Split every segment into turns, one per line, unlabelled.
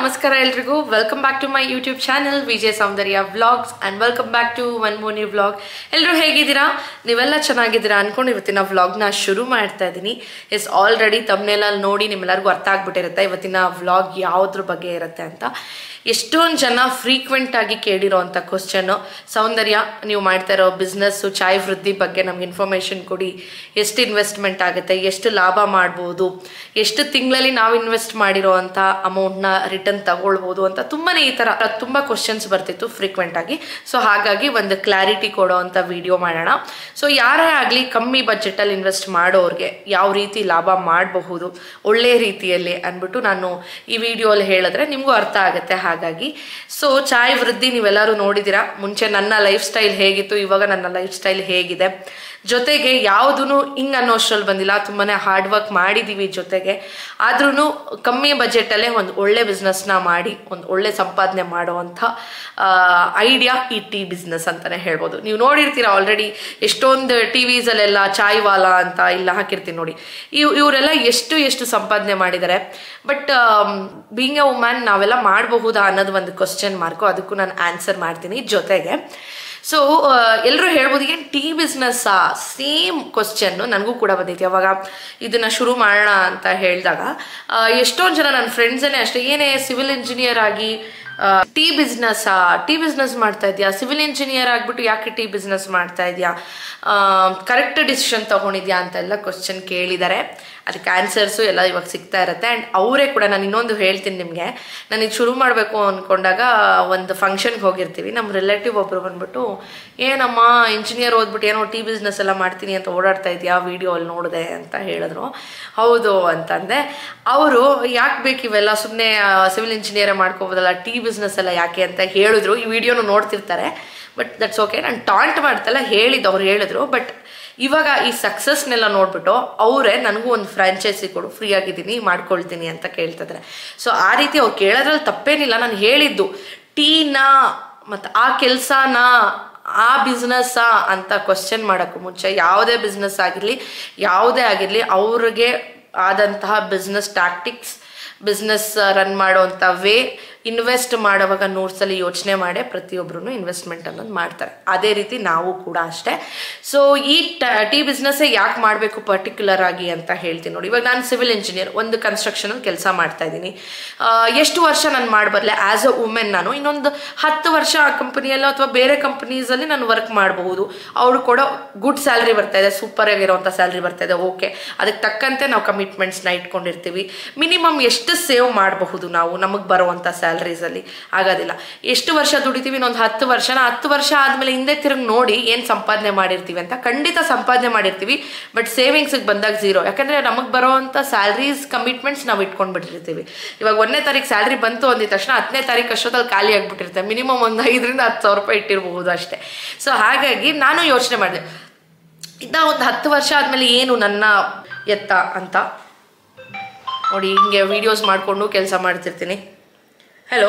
ನಮಸ್ಕಾರ ಎಲ್ರಿಗೂ welcome back to my YouTube channel Vijaya Soundarya vlogs and welcome back to one more new vlog. ಎಲ್ಲರೂ ಹೇಗಿದ್ದೀರಾ? ನೀವೆಲ್ಲ ಚೆನ್ನಾಗಿದ್ದೀರಾ ಅನ್ಕೊಂಡು ಇವತ್ತಿನ ವ್ಲಾಗ್ನ ಶುರು ಮಾಡ್ತಾ ಇದ್ದೀನಿ. ಆಲ್ರೆಡಿ ತಮ್ಮನೇಲಲ್ಲಿ ನೋಡಿ ನಿಮ್ಮೆಲ್ಲರಿಗೂ ಅರ್ಥ ಆಗ್ಬಿಟ್ಟಿರುತ್ತೆ ಇವತ್ತಿನ ವ್ಲಾಗ್ ಯಾವುದ್ರ ಬಗ್ಗೆ ಇರುತ್ತೆ ಅಂತ. ಎಷ್ಟೊಂದು ಜನ ಫ್ರೀಕ್ವೆಂಟ್ ಆಗಿ ಕೇಳಿರೋವಂಥ ಕ್ವಶನ್ನು, ಸೌಂದರ್ಯ ನೀವು ಮಾಡ್ತಾ ಇರೋ ಬಿಸ್ನೆಸ್ಸು ಚಾಯ್ ವೃದ್ಧಿ ಬಗ್ಗೆ ನಮ್ಗೆ ಇನ್ಫಾರ್ಮೇಷನ್ ಕೊಡಿ, ಎಷ್ಟು ಇನ್ವೆಸ್ಟ್ಮೆಂಟ್ ಆಗುತ್ತೆ, ಎಷ್ಟು ಲಾಭ ಮಾಡ್ಬೋದು, ಎಷ್ಟು ತಿಂಗಳಲ್ಲಿ ನಾವು ಇನ್ವೆಸ್ಟ್ ಮಾಡಿರೋ ಅಂಥ ಅಮೌಂಟ್ನ ರಿಟರ್ನ್ ತಗೊಳ್ಬೋದು ಅಂತ ತುಂಬಾ ಈ ಥರ ತುಂಬ ಕ್ವಶನ್ಸ್ ಬರ್ತಿತ್ತು ಫ್ರೀಕ್ವೆಂಟ್ ಆಗಿ. ಸೊ ಹಾಗಾಗಿ ಒಂದು ಕ್ಲಾರಿಟಿ ಕೊಡೋ ಅಂಥ ವಿಡಿಯೋ ಮಾಡೋಣ. ಸೊ ಯಾರೇ ಆಗಲಿ ಕಮ್ಮಿ ಬಜೆಟಲ್ಲಿ ಇನ್ವೆಸ್ಟ್ ಮಾಡೋರಿಗೆ ಯಾವ ರೀತಿ ಲಾಭ ಮಾಡಬಹುದು ಒಳ್ಳೆ ರೀತಿಯಲ್ಲಿ ಅಂದ್ಬಿಟ್ಟು ನಾನು ಈ ವಿಡಿಯೋಲ್ಲಿ ಹೇಳಿದ್ರೆ ನಿಮಗೂ ಅರ್ಥ ಆಗುತ್ತೆ. ಹಾಗಾಗಿ ಸೊ ಚಾಯ್ ವೃದ್ಧಿ ನೀವೆಲ್ಲರೂ ನೋಡಿದ್ದೀರಾ. ಮುಂಚೆ ನನ್ನ ಲೈಫ್ ಸ್ಟೈಲ್ ಹೇಗಿತ್ತು, ಇವಾಗ ನನ್ನ ಲೈಫ್ ಸ್ಟೈಲ್ ಹೇಗಿದೆ, ಜೊತೆಗೆ ಯಾವುದೂ ಹಿಂಗೆ ಅನ್ನೋಷ್ಟರಲ್ಲಿ ಬಂದಿಲ್ಲ. ತುಂಬಾ ಹಾರ್ಡ್ ವರ್ಕ್ ಮಾಡಿದ್ದೀವಿ ಜೊತೆಗೆ. ಆದ್ರೂ ಕಮ್ಮಿ ಬಜೆಟಲ್ಲೇ ಒಂದು ಒಳ್ಳೆ ಬಿಸ್ನೆಸ್ನ ಮಾಡಿ ಒಂದು ಒಳ್ಳೆ ಸಂಪಾದನೆ ಮಾಡುವಂಥ ಐಡಿಯಾ ಈ ಟೀ ಬಿಸ್ನೆಸ್ ಅಂತಲೇ ಹೇಳ್ಬೋದು. ನೀವು ನೋಡಿರ್ತೀರ ಆಲ್ರೆಡಿ ಎಷ್ಟೊಂದು ಟಿವಿಸಲ್ಲೆಲ್ಲ ಚಾಯ್ ವಾಲಾ ಅಂತ ಇಲ್ಲ ಹಾಕಿರ್ತೀನಿ ನೋಡಿ. ಇವರೆಲ್ಲ ಎಷ್ಟು ಸಂಪಾದನೆ ಮಾಡಿದ್ದಾರೆ. ಬಟ್ ಬೀಯಿಂಗ್ ಎ ವುಮನ್ ನಾವೆಲ್ಲ ಮಾಡಬಹುದಾ ಅನ್ನೋದು ಒಂದು ಕ್ವಶನ್ ಮಾರ್ಕು. ಅದಕ್ಕೂ ನಾನು ಆನ್ಸರ್ ಮಾಡ್ತೀನಿ ಜೊತೆಗೆ. ಸೊ ಎಲ್ಲರೂ ಹೇಳ್ಬೋದು ಏನು ಟೀ ಬಿಸ್ನೆಸ್ಸಾ? ಸೇಮ್ ಕ್ವಶನ್ನು ನನಗೂ ಕೂಡ ಬಂದೈತಿ. ಅವಾಗ ಇದನ್ನು ಶುರು ಮಾಡೋಣ ಅಂತ ಹೇಳಿದಾಗ ಎಷ್ಟೊಂದು ಜನ ನನ್ನ ಫ್ರೆಂಡ್ಸೇ ಅಷ್ಟೇ, ಏನೇ ಸಿವಿಲ್ ಇಂಜಿನಿಯರ್ ಆಗಿ ಟೀ ಬಿಸ್ನೆಸ್ ಮಾಡ್ತಾ ಇದೆಯಾ, ಸಿವಿಲ್ ಇಂಜಿನಿಯರ್ ಆಗಿಬಿಟ್ಟು ಯಾಕೆ ಟೀ ಬಿಸ್ನೆಸ್ ಮಾಡ್ತಾ ಇದೆಯಾ, ಕರೆಕ್ಟ್ ಡಿಸಿಷನ್ ತೊಗೊಂಡಿದ್ಯಾ ಅಂತೆಲ್ಲ ಕ್ವಶನ್ ಕೇಳಿದ್ದಾರೆ. ಅದಕ್ಕೆ ಆನ್ಸರ್ಸು ಎಲ್ಲ ಇವಾಗ ಸಿಗ್ತಾ ಇರುತ್ತೆ. ಆ್ಯಂಡ್ ಅವರೇ ಕೂಡ ನಾನು ಇನ್ನೊಂದು ಹೇಳ್ತೀನಿ ನಿಮಗೆ. ನಾನು ಇದು ಶುರು ಮಾಡಬೇಕು ಅಂದ್ಕೊಂಡಾಗ ಒಂದು ಫಂಕ್ಷನ್ಗೆ ಹೋಗಿರ್ತೀವಿ. ನಮ್ಮ ರಿಲೇಟಿವ್ ಒಬ್ಬರು ಬಂದ್ಬಿಟ್ಟು, ಏನಮ್ಮ ಇಂಜಿನಿಯರ್ ಓದ್ಬಿಟ್ಟು ಏನೋ ಟೀ ಬಿಸ್ನೆಸ್ ಎಲ್ಲ ಮಾಡ್ತೀನಿ ಅಂತ ಓಡಾಡ್ತಾ ಇದೆಯಾ, ವಿಡಿಯೋ ಅಲ್ಲಿ ನೋಡಿದೆ ಅಂತ ಹೇಳಿದ್ರು. ಹೌದು ಅಂತಂದೆ. ಅವರು ಯಾಕೆ ಬೇಕು ಇವೆಲ್ಲ, ಸುಮ್ಮನೆ ಸಿವಿಲ್ ಇಂಜಿನಿಯರೇ ಮಾಡ್ಕೋಬೋದಲ್ಲ, ಟೀ ಬಿಸ್ನೆಸ್ ಎಲ್ಲ ಯಾಕೆ ಅಂತ ಹೇಳಿದ್ರು. ಈ ವಿಡಿಯೋನು ನೋಡ್ತಿರ್ತಾರೆ. But that's okay. ನಾನು ಟಾಂಟ್ ಮಾಡ್ತಲ್ಲ, ಅವ್ರು ಹೇಳಿದ್ರು. ಬಟ್ ಇವಾಗ ಈ ಸಕ್ಸಸ್ನೆಲ್ಲ ನೋಡ್ಬಿಟ್ಟು ಅವರೇ ನನಗೂ ಒಂದು ಫ್ರಾಂಚೈಸಿ ಕೊಡು, ಫ್ರೀ ಆಗಿದ್ದೀನಿ ಮಾಡ್ಕೊಳ್ತೀನಿ ಅಂತ ಕೇಳ್ತಿದ್ದಾರೆ. ಸೊ ಆ ರೀತಿ ಅವ್ರು ಕೇಳೋದ್ರಲ್ಲಿ ತಪ್ಪೇನಿಲ್ಲ. ನಾನು ಹೇಳಿದ್ದು ಟೀನಾ ಮತ್ತು ಆ ಕೆಲಸನ ಆ ಬಿಸ್ನೆಸ್ಸಾ ಅಂತ ಕ್ವಶನ್ ಮಾಡೋಕ್ಕೂ ಮುಂಚೆ ಯಾವುದೇ ಬಿಸ್ನೆಸ್ ಆಗಿರಲಿ ಯಾವುದೇ ಆಗಿರಲಿ ಅವ್ರಿಗೆ ಆದಂತಹ ಬಿಸ್ನೆಸ್ ಟ್ಯಾಕ್ಟಿಕ್ಸ್, ಬಿಸ್ನೆಸ್ ರನ್ ಮಾಡೋವಂಥ ವೇ, ಇನ್ವೆಸ್ಟ್ ಮಾಡೋವಾಗ 100 ಸಲ ಯೋಚನೆ ಮಾಡೇ ಪ್ರತಿಯೊಬ್ಬರೂ ಇನ್ವೆಸ್ಟ್ಮೆಂಟ್ ಅನ್ನೋದು ಮಾಡ್ತಾರೆ. ಅದೇ ರೀತಿ ನಾವು ಕೂಡ ಅಷ್ಟೇ. ಸೊ ಈ ಟೀ ಬಿಸ್ನೆಸ್ಸೇ ಯಾಕೆ ಮಾಡಬೇಕು ಪರ್ಟಿಕ್ಯುಲರ್ ಆಗಿ ಅಂತ ಹೇಳ್ತೀನಿ ನೋಡಿ. ಇವಾಗ ನಾನು ಸಿವಿಲ್ ಇಂಜಿನಿಯರ್, ಒಂದು ಕನ್ಸ್ಟ್ರಕ್ಷನಲ್ಲಿ ಕೆಲಸ ಮಾಡ್ತಾ ಇದ್ದೀನಿ. ಎಷ್ಟು ವರ್ಷ ನಾನು ಮಾಡಬರಲೆ ಆ್ಯಸ್ ಅ ವುಮೆನ್. ನಾನು ಇನ್ನೊಂದು 10 ವರ್ಷ ಆ ಕಂಪನಿಯಲ್ಲೋ ಅಥವಾ ಬೇರೆ ಕಂಪನೀಸಲ್ಲಿ ನಾನು ವರ್ಕ್ ಮಾಡಬಹುದು. ಅವರು ಕೊಡೋ ಗುಡ್ ಸ್ಯಾಲ್ರಿ ಬರ್ತಾ ಇದೆ, ಸೂಪರ್ ಆಗಿರೋವಂಥ ಸ್ಯಾಲ್ರಿ ಬರ್ತಾ ಇದೆ. ಓಕೆ, ಅದಕ್ಕೆ ತಕ್ಕಂತೆ ನಾವು ಕಮಿಟ್ಮೆಂಟ್ಸ್ನ ಇಟ್ಕೊಂಡಿರ್ತೀವಿ. ಮಿನಿಮಮ್ ಎಷ್ಟು ಸೇವ್ ಮಾಡಬಹುದು ನಾವು ನಮಗೆ ಬರುವಂಥ ಸ್ಯಾಲ್ರೀಸಲ್ಲಿ ಆಗೋದಿಲ್ಲ. ಎಷ್ಟು ವರ್ಷ ದುಡಿತೀವಿ, ಇನ್ನೊಂದು 10 ವರ್ಷ ಆದಮೇಲೆ ಹಿಂದೆ ತಿರುಗಿ ನೋಡಿ ಏನು ಸಂಪಾದನೆ ಮಾಡಿರ್ತೀವಿ ಅಂತ. ಖಂಡಿತ ಸಂಪಾದನೆ ಮಾಡಿರ್ತೀವಿ, ಬಟ್ ಸೇವಿಂಗ್ಸಿಗೆ ಬಂದಾಗ ಝೀರೋ. ಯಾಕಂದರೆ ನಮಗೆ ಬರೋವಂಥ ಸ್ಯಾಲ್ರೀಸ್ ಕಮಿಟ್ಮೆಂಟ್ಸ್ ನಾವು ಇಟ್ಕೊಂಡ್ಬಿಟ್ಟಿರ್ತೀವಿ. ಇವಾಗ 1ನೇ ತಾರೀಕು ಸ್ಯಾಲ್ರಿ ಬಂತು ಅಂದಿದ ತಕ್ಷಣ 10ನೇ ತಾರೀಕು ಅಷ್ಟೊತ್ತಲ್ಲಿ ಖಾಲಿ ಆಗಿಬಿಟ್ಟಿರುತ್ತೆ. ಮಿನಿಮಮ್ ಒಂದು 5,000 ರಿಂದ 10,000 ರೂಪಾಯಿ ಇಟ್ಟಿರಬಹುದು ಅಷ್ಟೇ. ಸೊ ಹಾಗಾಗಿ ನಾನು ಯೋಚನೆ ಮಾಡಿದೆ, ಇದ್ದ ಒಂದು 10 ವರ್ಷ ಆದಮೇಲೆ ಏನು ನನ್ನ ಎತ್ತ ಅಂತ ನೋಡಿ. ಹಿಂಗೆ ವಿಡಿಯೋಸ್ ಮಾಡಿಕೊಂಡು ಕೆಲಸ ಮಾಡ್ತಿರ್ತೀನಿ. Hello.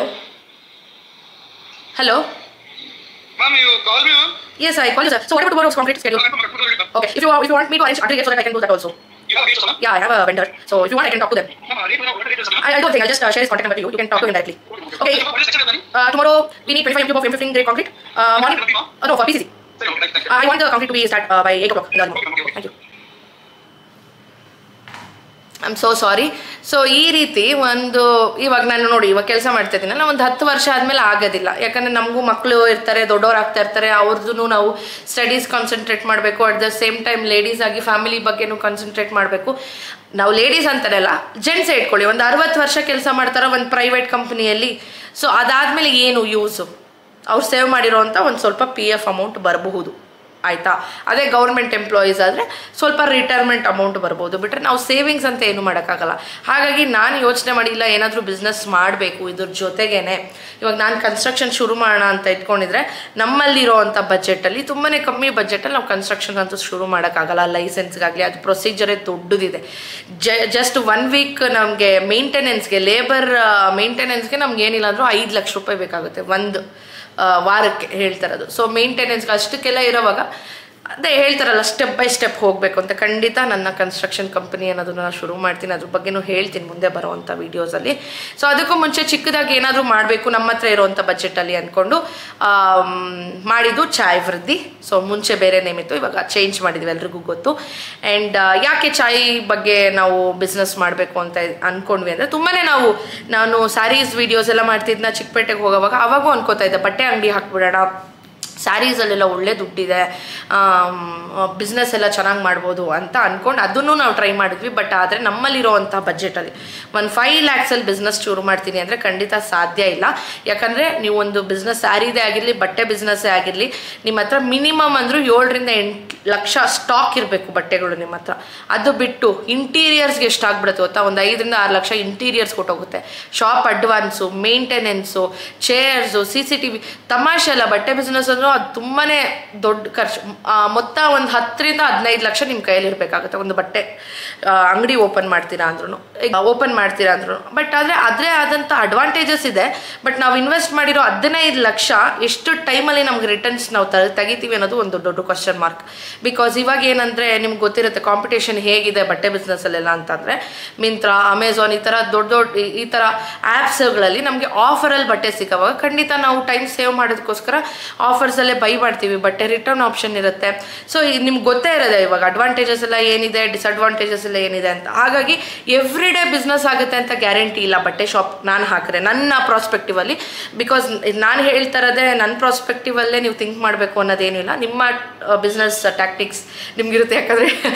Ma'am, you call me, ma'am?
Yes, I call you, sir. So what about tomorrow's concrete schedule? Okay, if you want me to arrange aggregate so that I can do that also.
You have a rate, sir?
Yeah, I have a vendor. So if you want, I can talk to them.
Ma'am, rate, what rate is, sir?
I don't think I'll just share his contact number to you. You can talk to him directly. Okay.
What is the schedule,
Tomorrow we need 25 cube of M15 grade concrete. Morning. No, for PCC.
Thank you.
I want the concrete to be start by 8 o'clock in the morning.
Okay.
Thank you. I am so sorry. So ಈ ರೀತಿ ಒಂದು ಇವಾಗ ನಾನು ನೋಡಿ ಇವಾಗ ಕೆಲಸ ಮಾಡ್ತಾ ಇದ್ದೀನಲ್ಲ, ಒಂದು 10 ವರ್ಷ ಆದಮೇಲೆ ಆಗೋದಿಲ್ಲ. ಯಾಕಂದರೆ ನಮಗೂ ಮಕ್ಕಳು ಇರ್ತಾರೆ, ದೊಡ್ಡವ್ರು ಆಗ್ತಾ ಇರ್ತಾರೆ. ಅವ್ರದ್ದು ನಾವು ಸ್ಟಡೀಸ್ ಕಾನ್ಸಂಟ್ರೇಟ್ ಮಾಡಬೇಕು. At the same time ladies ಆಗಿ ಫ್ಯಾಮಿಲಿ ಬಗ್ಗೆನೂ ಕಾನ್ಸಂಟ್ರೇಟ್ ಮಾಡಬೇಕು. ನಾವು ಲೇಡೀಸ್ ಅಂತಾರಲ್ಲ, ಜೆಂಟ್ಸೇ ಇಟ್ಕೊಳ್ಳಿ, ಒಂದು 60 ವರ್ಷ ಕೆಲಸ ಮಾಡ್ತಾರೆ ಒಂದು ಪ್ರೈವೇಟ್ ಕಂಪ್ನಿಯಲ್ಲಿ. ಸೊ ಅದಾದಮೇಲೆ ಏನು ಯೂಸು? ಅವ್ರು ಸೇವ್ ಮಾಡಿರೋವಂಥ ಒಂದು ಸ್ವಲ್ಪ PF ಅಮೌಂಟ್ ಬರಬಹುದು, ಆಯಿತಾ? ಅದೇ ಗೌರ್ಮೆಂಟ್ ಎಂಪ್ಲಾಯೀಸ್ ಆದರೆ ಸ್ವಲ್ಪ ರಿಟೈರ್ಮೆಂಟ್ ಅಮೌಂಟ್ ಬರ್ಬೋದು. ಬಿಟ್ಟರೆ ನಾವು ಸೇವಿಂಗ್ಸ್ ಅಂತ ಏನು ಮಾಡೋಕ್ಕಾಗಲ್ಲ. ಹಾಗಾಗಿ ನಾನು ಯೋಚನೆ ಮಾಡಿಲ್ಲ, ಏನಾದರೂ ಬಿಸ್ನೆಸ್ ಮಾಡಬೇಕು ಇದ್ರ ಜೊತೆಗೇನೆ. ಇವಾಗ ನಾನು ಕನ್ಸ್ಟ್ರಕ್ಷನ್ ಶುರು ಮಾಡೋಣ ಅಂತ ಇಟ್ಕೊಂಡಿದ್ರೆ ನಮ್ಮಲ್ಲಿರೋ ಅಂಥ ಬಜೆಟಲ್ಲಿ ತುಂಬಾ ಕಮ್ಮಿ ಬಜೆಟಲ್ಲಿ ನಾವು ಕನ್ಸ್ಟ್ರಕ್ಷನ್ ಅಂತೂ ಶುರು ಮಾಡೋಕ್ಕಾಗಲ್ಲ. ಲೈಸೆನ್ಸ್ಗಾಗಲಿ ಅದು ಪ್ರೊಸೀಜರೇ ದೊಡ್ಡದಿದೆ. ಜಸ್ಟ್ 1 ವೀಕ್ ನಮಗೆ ಮೇಂಟೆನೆನ್ಸ್ಗೆ, ಲೇಬರ್ ಮೇಂಟೆನೆನ್ಸ್ಗೆ ನಮ್ಗೆ ಏನಿಲ್ಲ ಅಂದರೂ 5 ಲಕ್ಷ ರೂಪಾಯಿ ಬೇಕಾಗುತ್ತೆ ಒಂದು ವಾರಕ್ಕೆ ಹೇಳ್ತಾ ಇರೋದು. ಸೊ ಮೇಂಟೆನೆನ್ಸ್ಗೆ ಅಷ್ಟಕ್ಕೆಲ್ಲ ಇರೋವಾಗ ಅದೇ ಹೇಳ್ತಾರಲ್ಲ ಸ್ಟೆಪ್ ಬೈ ಸ್ಟೆಪ್ ಹೋಗಬೇಕು ಅಂತ. ಖಂಡಿತ ನನ್ನ ಕನ್ಸ್ಟ್ರಕ್ಷನ್ ಕಂಪನಿ ಅನ್ನೋದನ್ನ ನಾನು ಶುರು ಮಾಡ್ತೀನಿ, ಅದ್ರ ಬಗ್ಗೆನೂ ಹೇಳ್ತೀನಿ ಮುಂದೆ ಬರುವಂಥ ವೀಡಿಯೋಸಲ್ಲಿ. ಸೊ ಅದಕ್ಕೂ ಮುಂಚೆ ಚಿಕ್ಕದಾಗಿ ಏನಾದರೂ ಮಾಡಬೇಕು ನಮ್ಮ ಹತ್ರ ಇರುವಂಥ ಬಜೆಟಲ್ಲಿ ಅಂದ್ಕೊಂಡು ಮಾಡಿದ್ದು ಚಾಯ್ ವೃದ್ಧಿ. ಸೊ ಮುಂಚೆ ಬೇರೆ ನೇಮ್ ಇತ್ತು, ಇವಾಗ ಚೇಂಜ್ ಮಾಡಿದ್ವಿ, ಎಲ್ರಿಗೂ ಗೊತ್ತು. ಆ್ಯಂಡ್ ಯಾಕೆ ಚಾಯ್ ಬಗ್ಗೆ ನಾವು ಬಿಸ್ನೆಸ್ ಮಾಡಬೇಕು ಅಂತ ಅಂದ್ಕೊಂಡ್ವಿ ಅಂದರೆ ನಾನು ಸ್ಯಾರೀಸ್ ವೀಡಿಯೋಸ್ ಎಲ್ಲ ಮಾಡ್ತಿದ್ನ ಚಿಕ್ಕಪೇಟೆಗೆ ಹೋಗೋವಾಗ ಅವಾಗೂ ಅನ್ಕೋತಾ ಇದ್ದೆ ಬಟ್ಟೆ ಅಂಗಡಿ ಹಾಕ್ಬಿಡೋಣ, ಸ್ಯಾರೀಸಲ್ಲೆಲ್ಲ ಒಳ್ಳೆ ದುಡ್ಡಿದೆ, ಬಿಸ್ನೆಸ್ ಎಲ್ಲ ಚೆನ್ನಾಗಿ ಮಾಡ್ಬೋದು ಅಂತ ಅಂದ್ಕೊಂಡು ಅದನ್ನು ನಾವು ಟ್ರೈ ಮಾಡಿದ್ವಿ. ಬಟ್ ಆದರೆ ನಮ್ಮಲ್ಲಿರೋವಂಥ ಬಜೆಟಲ್ಲಿ ಒಂದು 5 lakhsಲ್ಲಿ ಬಿಸ್ನೆಸ್ ಶುರು ಮಾಡ್ತೀನಿ ಅಂದರೆ ಖಂಡಿತ ಸಾಧ್ಯ ಇಲ್ಲ. ಯಾಕಂದರೆ ನೀವು ಒಂದು ಬಿಸ್ನೆಸ್ ಸ್ಯಾರಿದೇ ಆಗಿರಲಿ ಬಟ್ಟೆ ಬಿಸ್ನೆಸ್ಸೇ ಆಗಿರಲಿ, ನಿಮ್ಮ ಹತ್ರ ಮಿನಿಮಮ್ ಅಂದರೂ 7 ರಿಂದ 8 ಲಕ್ಷ ಸ್ಟಾಕ್ ಇರಬೇಕು ಬಟ್ಟೆಗಳು ನಿಮ್ಮ ಹತ್ರ. ಅದು ಬಿಟ್ಟು ಇಂಟೀರಿಯರ್ಸ್ಗೆ ಎಷ್ಟಾಗ್ಬಿಡುತ್ತೆ ಗೊತ್ತಾ, ಒಂದು 5 ರಿಂದ 6 ಲಕ್ಷ ಇಂಟೀರಿಯರ್ಸ್ ಕೊಟ್ಟೋಗುತ್ತೆ. Shop advance, maintenance, chairs, CCTV, ತಮಾಷೆ ಅಲ್ಲ. ಬಟ್ಟೆ ಬಿಸ್ನೆಸ್ ಅಂದರೂ ಅದು ತುಂಬಾ ದೊಡ್ಡ ಖರ್ಚು. ಮೊತ್ತ ಒಂದು 10 ರಿಂದ 15 ಲಕ್ಷ ನಿಮ್ಮ ಕೈಯಲ್ಲಿ ಇರಬೇಕಾಗುತ್ತೆ ಒಂದು ಬಟ್ಟೆ ಅಂಗಡಿ ಓಪನ್ ಮಾಡ್ತೀರಾ ಅಂದ್ರೂ. ಬಟ್ ಆದರೆ ಅದೇ ಆದಂಥ ಅಡ್ವಾಂಟೇಜಸ್ ಇದೆ. ಬಟ್ ನಾವು ಇನ್ವೆಸ್ಟ್ ಮಾಡಿರೋ 15 ಲಕ್ಷ ಎಷ್ಟು ಟೈಮಲ್ಲಿ ನಮ್ಗೆ ರಿಟರ್ನ್ಸ್ ನಾವು ತೆಗಿತೀವಿ ಅನ್ನೋದು ಒಂದು ದೊಡ್ಡ ಕ್ವಶನ್ ಮಾರ್ಕ್. ಬಿಕಾಸ್ ಇವಾಗ ಏನಂದರೆ ನಿಮ್ಗೆ ಗೊತ್ತಿರುತ್ತೆ ಕಾಂಪಿಟೇಷನ್ ಹೇಗಿದೆ ಬಟ್ಟೆ ಬಿಸ್ನೆಸ್ಸಲ್ಲೆಲ್ಲ ಅಂತಂದರೆ, ಮಿಂತ್ರಾ, ಅಮೆಝಾನ್ ಈ ಥರ ದೊಡ್ಡ ಆ್ಯಪ್ಸ್ಗಳಲ್ಲಿ ನಮಗೆ ಆಫರಲ್ಲಿ ಬಟ್ಟೆ ಸಿಗೋವಾಗ ಖಂಡಿತ ನಾವು ಟೈಮ್ ಸೇವ್ ಮಾಡೋದಕ್ಕೋಸ್ಕರ ಆಫರ್ಸಲ್ಲೇ ಬೈ ಮಾಡ್ತೀವಿ. ಬಟ್ಟೆ ರಿಟರ್ನ್ ಆಪ್ಷನ್ ಇರುತ್ತೆ. ಸೊ ನಿಮ್ಗೆ ಗೊತ್ತೇ ಇರೋದೆ ಇವಾಗ ಅಡ್ವಾಂಟೇಜಸ್ ಎಲ್ಲ ಏನಿದೆ, ಡಿಸ್ಅಡ್ವಾಂಟೇಜಸ್ ಎಲ್ಲ ಏನಿದೆ ಅಂತ. ಹಾಗಾಗಿ ಎವ್ರಿ ಡೇ ಬಿಸ್ನೆಸ್ ಆಗುತ್ತೆ ಅಂತ ಗ್ಯಾರಂಟಿ ಇಲ್ಲ ಬಟ್ಟೆ ಶಾಪ್ ನಾನು ಹಾಕಿದ್ರೆ ನನ್ನ ಪ್ರಾಸ್ಪೆಕ್ಟಿವಲ್ಲಿ. ಬಿಕಾಸ್ ನಾನು ಹೇಳ್ತಾ ಇರೋದೇ ನನ್ನ ಪ್ರಾಸ್ಪೆಕ್ಟಿವಲ್ಲೇ ನೀವು ಥಿಂಕ್ ಮಾಡಬೇಕು ಅನ್ನೋದೇನಿಲ್ಲ. ನಿಮ್ಮ ಬಿಸ್ನೆಸ್ ಟ್ಯಾಕ್ಟಿಕ್ಸ್ ನಿಮ್ಗಿರುತ್ತೆ. ಯಾಕಂದರೆ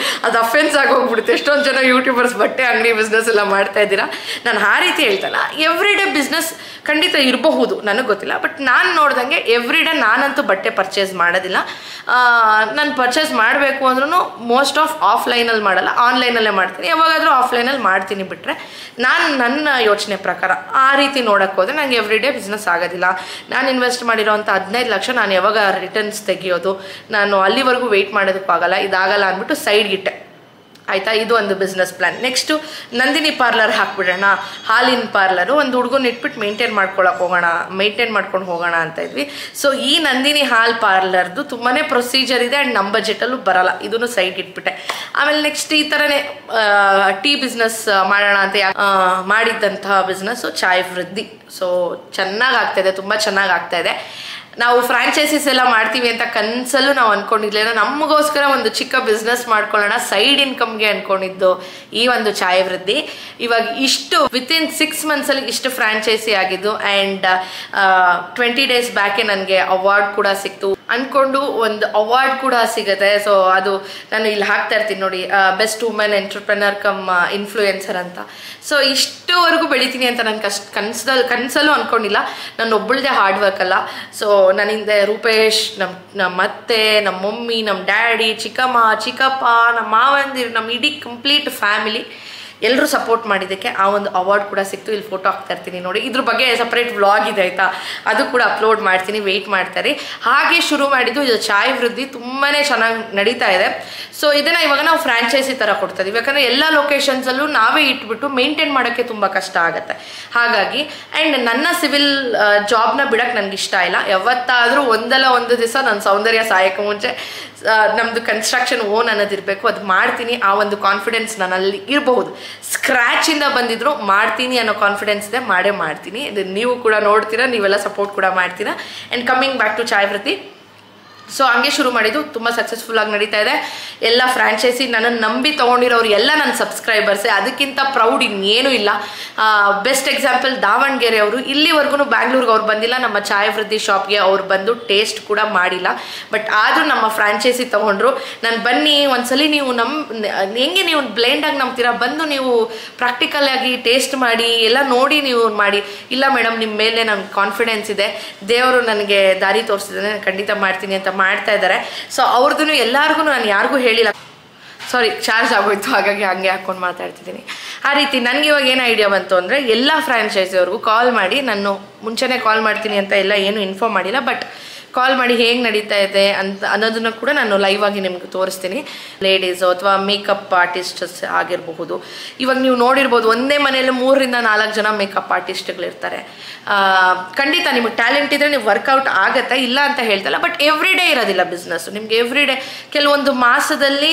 ಅದು ಅಫೆನ್ಸ್ ಆಗೋಗ್ಬಿಡುತ್ತೆ. ಎಷ್ಟೊಂದು ಜನ ಯೂಟ್ಯೂಬರ್ಸ್ ಬಟ್ಟೆ ಅಂಗಡಿ ಬಿಸ್ನೆಸ್ ಎಲ್ಲ ಮಾಡ್ತಾ ಇದ್ದೀರಾ. ನಾನು ಆ ರೀತಿ ಹೇಳ್ತಲ್ಲ, ಎವ್ರಿ ಡೇ ಬಿಸ್ನೆಸ್ ಖಂಡಿತ ಇರಬಹುದು, ನನಗೆ ಗೊತ್ತಿಲ್ಲ. ಬಟ್ ನಾನು ನೋಡ್ದಂಗೆ ಎವ್ರಿ ಡೇ ನಾನಂತೂ ಬಟ್ಟೆ ಪರ್ಚೇಸ್ ಮಾಡೋದಿಲ್ಲ. ನಾನು ಪರ್ಚೇಸ್ ಮಾಡಬೇಕು ಅಂದ್ರೂ ಮೋಸ್ಟ್ ಆಫ್ ಆಫ್ಲೈನಲ್ಲಿ ಮಾಡಲ್ಲ, ಆನ್ಲೈನಲ್ಲೇ ಮಾಡ್ತೀನಿ. ಯಾವಾಗಾದರೂ ಆಫ್ಲೈನಲ್ಲಿ ಮಾಡ್ತೀನಿ. ಬಿಟ್ಟರೆ ನನ್ನ ಯೋಚನೆ ಪ್ರಕಾರ ಆ ರೀತಿ ನೋಡೋಕ್ಕೆ ಹೋದರೆ ನನಗೆ ಎವ್ರಿ ಡೇ ಬಿಸ್ನೆಸ್ ಆಗೋದಿಲ್ಲ. ನಾನು ಇನ್ವೆಸ್ಟ್ ಮಾಡಿರೋಂಥ 15 ಲಕ್ಷ ನಾನು ಯಾವಾಗ ರಿಟರ್ನ್ಸ್ ತೆಗಿಯೋದು, ನಾನು ಅಲ್ಲಿವರೆಗೂ ವೆಯ್ಟ್ ಮಾಡೋದಕ್ಕೂ ಆಗಲ್ಲ. ಇದಾಗಲ್ಲ ಅಂದ್ಬಿಟ್ಟು ಸೈಡ್ಗಿಟ್ಟೆ. ಆಯಿತಾ, ಇದು ಒಂದು business plan. Next Nandini parlour ಹಾಕ್ಬಿಡೋಣ, ಹಾಲಿನ ಪಾರ್ಲರು. ಒಂದು ಹುಡುಗನ ಇಟ್ಬಿಟ್ಟು ಮೇಂಟೈನ್ ಮಾಡ್ಕೊಂಡು ಹೋಗೋಣ ಅಂತ ಇದ್ವಿ. ಸೊ ಈ ನಂದಿನಿ ಹಾಲ್ ಪಾರ್ಲರ್ದು ತುಂಬಾ ಪ್ರೊಸೀಜರ್ ಇದೆ ಆ್ಯಂಡ್ ನಮ್ಮ ಬಜೆಟಲ್ಲೂ ಬರೋಲ್ಲ. ಇದನ್ನು ಸೈಡ್ ಇಟ್ಬಿಟ್ಟೆ. ಆಮೇಲೆ ನೆಕ್ಸ್ಟ್ ಈ ಥರನೇ ಟೀ ಬಿಸ್ನೆಸ್ ಮಾಡೋಣ ಅಂತ ಮಾಡಿದ್ದಂತಹ ಬಿಸ್ನೆಸ್ಸು ಚಾಯ್ ವೃದ್ಧಿ. ಸೊ ಚೆನ್ನಾಗಿ ಆಗ್ತಾಯಿದೆ, ತುಂಬ ಚೆನ್ನಾಗಿ ಆಗ್ತಾಯಿದೆ. ನಾವು ಫ್ರಾಂಚೈಸೀಸ್ ಎಲ್ಲ ಮಾಡ್ತೀವಿ ಅಂತ ಕನಸಲ್ಲೂ ನಾವು ಅಂದ್ಕೊಂಡಿರ್ಲಿಲ್ಲ. ನಮಗೋಸ್ಕರ ಒಂದು ಚಿಕ್ಕ ಬಿಸ್ನೆಸ್ ಮಾಡ್ಕೊಳ್ಳೋಣ ಸೈಡ್ ಇನ್ಕಮ್ಗೆ ಅಂದ್ಕೊಂಡಿದ್ದು ಈ ಒಂದು ಚಾಯ್ ವೃದ್ಧಿ. ಇವಾಗ ಇಷ್ಟು ವಿತಿನ್ 6 monthsಲ್ಲಿ ಇಷ್ಟು ಫ್ರಾಂಚೈಸಿ ಆಗಿದ್ದು. ಆ್ಯಂಡ್ 20 days ಬ್ಯಾಕೆ ನನಗೆ ಅವಾರ್ಡ್ ಕೂಡ ಸಿಕ್ತು. ಅಂದ್ಕೊಂಡು ಒಂದು ಅವಾರ್ಡ್ ಕೂಡ ಸಿಗುತ್ತೆ. ಸೊ ಅದು ನಾನು ಇಲ್ಲಿ ಹಾಕ್ತಾ ಇರ್ತೀನಿ ನೋಡಿ, ಬೆಸ್ಟ್ ವುಮೆನ್ ಎಂಟರ್ಪ್ರೆನರ್ ಕಮ್ ಇನ್ಫ್ಲೂಯೆನ್ಸರ್ ಅಂತ. ಸೊ ಇಷ್ಟುವರೆಗೂ ಬೆಳಿತೀನಿ ಅಂತ ನನಗೆ ಕನಸಲ್ಲೂ ಅಂದ್ಕೊಂಡಿಲ್ಲ. ನನ್ನ ಒಬ್ಬಳದೇ ಹಾರ್ಡ್ ವರ್ಕ್ ಅಲ್ಲ. ಸೊ ನನ್ನಿಂದ ರೂಪೇಶ್, ನಮ್ಮ ಅತ್ತೆ, ನಮ್ಮ ಮಮ್ಮಿ, ನಮ್ಮ ಡ್ಯಾಡಿ, ಚಿಕ್ಕಮ್ಮ, ಚಿಕ್ಕಪ್ಪ, ನಮ್ಮ ಮಾವಂದಿರು, ನಮ್ಮ ಇಡೀ ಕಂಪ್ಲೀಟ್ ಫ್ಯಾಮಿಲಿ ಎಲ್ಲರೂ ಸಪೋರ್ಟ್ ಮಾಡಿದ್ದಕ್ಕೆ ಆ ಒಂದು ಅವಾರ್ಡ್ ಕೂಡ ಸಿಕ್ತು. ಇಲ್ಲಿ ಫೋಟೋ ಹಾಕ್ತಾ ಇರ್ತೀನಿ ನೋಡಿ. ಇದ್ರ ಬಗ್ಗೆ ಸಪ್ರೇಟ್ ವ್ಲಾಗ್ ಇದೆ ಆಯಿತಾ, ಅದು ಕೂಡ ಅಪ್ಲೋಡ್ ಮಾಡ್ತೀನಿ, ವೆಯ್ಟ್ ಮಾಡ್ತಾರೆ. ಹಾಗೆ ಶುರು ಮಾಡಿದ್ದು ಇದು ಚಾಯ್ ವೃದ್ಧಿ. ತುಂಬಾ ಚೆನ್ನಾಗಿ ನಡೀತಾ ಇದೆ. ಸೊ ಇದನ್ನು ಇವಾಗ ನಾವು ಫ್ರಾಂಚೈಸಿ ಥರ ಕೊಡ್ತಾ ಇದೀವಿ. ಯಾಕಂದರೆ ಎಲ್ಲ ಲೊಕೇಶನ್ಸಲ್ಲೂ ನಾವೇ ಇಟ್ಬಿಟ್ಟು ಮೇಂಟೈನ್ ಮಾಡೋಕ್ಕೆ ತುಂಬ ಕಷ್ಟ ಆಗುತ್ತೆ. ಹಾಗಾಗಿ ಆ್ಯಂಡ್ ನನ್ನ ಸಿವಿಲ್ ಜಾಬ್ನ ಬಿಡೋಕ್ಕೆ ನನಗೆ ಇಷ್ಟ ಇಲ್ಲ. ಯಾವತ್ತಾದರೂ ಒಂದಲ್ಲ ಒಂದು ದಿವಸ ನನ್ನ ಸೌಂದರ್ಯ ಸಾಯಕ್ಕೆ ಮುಂಚೆ ನಮ್ಮದು ಕನ್ಸ್ಟ್ರಕ್ಷನ್ ಓನ್ ಅನ್ನೋದಿರಬೇಕು. ಅದು ಮಾಡ್ತೀನಿ. ಆ ಒಂದು ಕಾನ್ಫಿಡೆನ್ಸ್ ನನ್ನಲ್ಲಿ ಇರಬಹುದು. ಸ್ಕ್ರ್ಯಾಚಿಂದ ಬಂದಿದ್ರು ಮಾಡ್ತೀನಿ ಅನ್ನೋ ಕಾನ್ಫಿಡೆನ್ಸ್ ಇದೆ, ಮಾಡೇ ಮಾಡ್ತೀನಿ. ನೀವು ಕೂಡ ನೋಡ್ತೀರಾ, ನೀವೆಲ್ಲ ಸಪೋರ್ಟ್ ಕೂಡ ಮಾಡ್ತೀರಾ. ಆ್ಯಂಡ್ ಕಮ್ಮಿಂಗ್ ಬ್ಯಾಕ್ ಟು ಚಾಯ್ ವೃದ್ಧಿ. ಸೊ ಹಂಗೆ ಶುರು ಮಾಡಿದ್ದು, ತುಂಬ ಸಕ್ಸಸ್ಫುಲ್ಲಾಗಿ ನಡೀತಾ ಇದೆ. ಎಲ್ಲ ಫ್ರಾಂಚೈಸಿ ನನ್ನನ್ನು ನಂಬಿ ತೊಗೊಂಡಿರೋರು ಎಲ್ಲ ನನ್ನ ಸಬ್ಸ್ಕ್ರೈಬರ್ಸೇ. ಅದಕ್ಕಿಂತ ಪ್ರೌಡ್ ಇನ್ನೇನೂ ಇಲ್ಲ. ಬೆಸ್ಟ್ ಎಕ್ಸಾಂಪಲ್ ದಾವಣಗೆರೆ ಅವರು. ಇಲ್ಲಿವರೆಗೂ ಬ್ಯಾಂಗ್ಳೂರ್ಗೆ ಅವ್ರು ಬಂದಿಲ್ಲ ನಮ್ಮ ಚಾಯ್ ವೃದ್ಧಿ ಶಾಪ್ಗೆ. ಅವ್ರು ಬಂದು ಟೇಸ್ಟ್ ಕೂಡ ಮಾಡಿಲ್ಲ. ಬಟ್ ಆದರೂ ನಮ್ಮ ಫ್ರಾಂಚೈಸಿ ತೊಗೊಂಡ್ರು. ನಾನು ಬನ್ನಿ ಒಂದ್ಸಲಿ ನೀವು ಹೆಂಗೆ ನೀವು ಬ್ಲೈಂಡಾಗಿ ನಂಬ್ತೀರಾ, ಬಂದು ನೀವು ಪ್ರಾಕ್ಟಿಕಲಾಗಿ ಟೇಸ್ಟ್ ಮಾಡಿ ಎಲ್ಲ ನೋಡಿ ನೀವು ಮಾಡಿ. ಇಲ್ಲ ಮೇಡಮ್, ನಿಮ್ಮ ಮೇಲೆ ನನಗೆ ಕಾನ್ಫಿಡೆನ್ಸ್ ಇದೆ, ದೇವರು ನನಗೆ ದಾರಿ ತೋರಿಸಿದ್ದಾನೆ, ನಾನು ಖಂಡಿತ ಮಾಡ್ತೀನಿ ಅಂತ ಮಾಡ್ತಾ ಇದ್ದಾರೆ. ಸೊ ಅವ್ರದ್ದು ಎಲ್ಲರಿಗೂ ನಾನು ಯಾರಿಗೂ ಹೇಳಿಲ್ಲ. ಸಾರಿ, ಚಾರ್ಜ್ ಆಗೋಯ್ತು, ಹಾಗಾಗಿ ಹಂಗೆ ಹಾಕ್ಕೊಂಡು ಮಾತಾಡ್ತಿದ್ದೀನಿ. ಆ ರೀತಿ ನನಗೆ ಇವಾಗ ಏನು ಐಡಿಯಾ ಬಂತು ಅಂದರೆ, ಎಲ್ಲ ಫ್ರಾಂಚೈಸಿಯವ್ರಿಗೂ ಕಾಲ್ ಮಾಡಿ, ನಾನು ಮುಂಚೆನೇ ಕಾಲ್ ಮಾಡ್ತೀನಿ ಅಂತ ಎಲ್ಲ ಏನು ಇನ್ಫಾರ್ಮ್ ಮಾಡಿಲ್ಲ. ಬಟ್ ಕಾಲ್ ಮಾಡಿ ಹೇಗೆ ನಡೀತಾ ಇದೆ ಅಂತ ಅನ್ನೋದನ್ನ ಕೂಡ ನಾನು ಲೈವ್ ಆಗಿ ನಿಮ್ಗೆ ತೋರಿಸ್ತೀನಿ. ಲೇಡೀಸು ಅಥವಾ ಮೇಕಪ್ ಆರ್ಟಿಸ್ಟ್ಸ್ ಆಗಿರಬಹುದು. ಇವಾಗ ನೀವು ನೋಡಿರ್ಬೋದು, ಒಂದೇ ಮನೆಯಲ್ಲಿ 3 ರಿಂದ 4 ಜನ ಮೇಕಪ್ ಆರ್ಟಿಸ್ಟ್ಗಳಿರ್ತಾರೆ. ಖಂಡಿತ ನಿಮಗೆ ಟ್ಯಾಲೆಂಟ್ ಇದ್ರೆ ನೀವು ವರ್ಕೌಟ್ ಆಗುತ್ತೆ, ಇಲ್ಲ ಅಂತ ಹೇಳ್ತಲ್ಲ. ಬಟ್ ಎವ್ರಿ ಡೇ ಇರೋದಿಲ್ಲ ಬಿಸ್ನೆಸ್ ನಿಮ್ಗೆ. ಎವ್ರಿ ಡೇ ಕೆಲವೊಂದು ಮಾಸದಲ್ಲಿ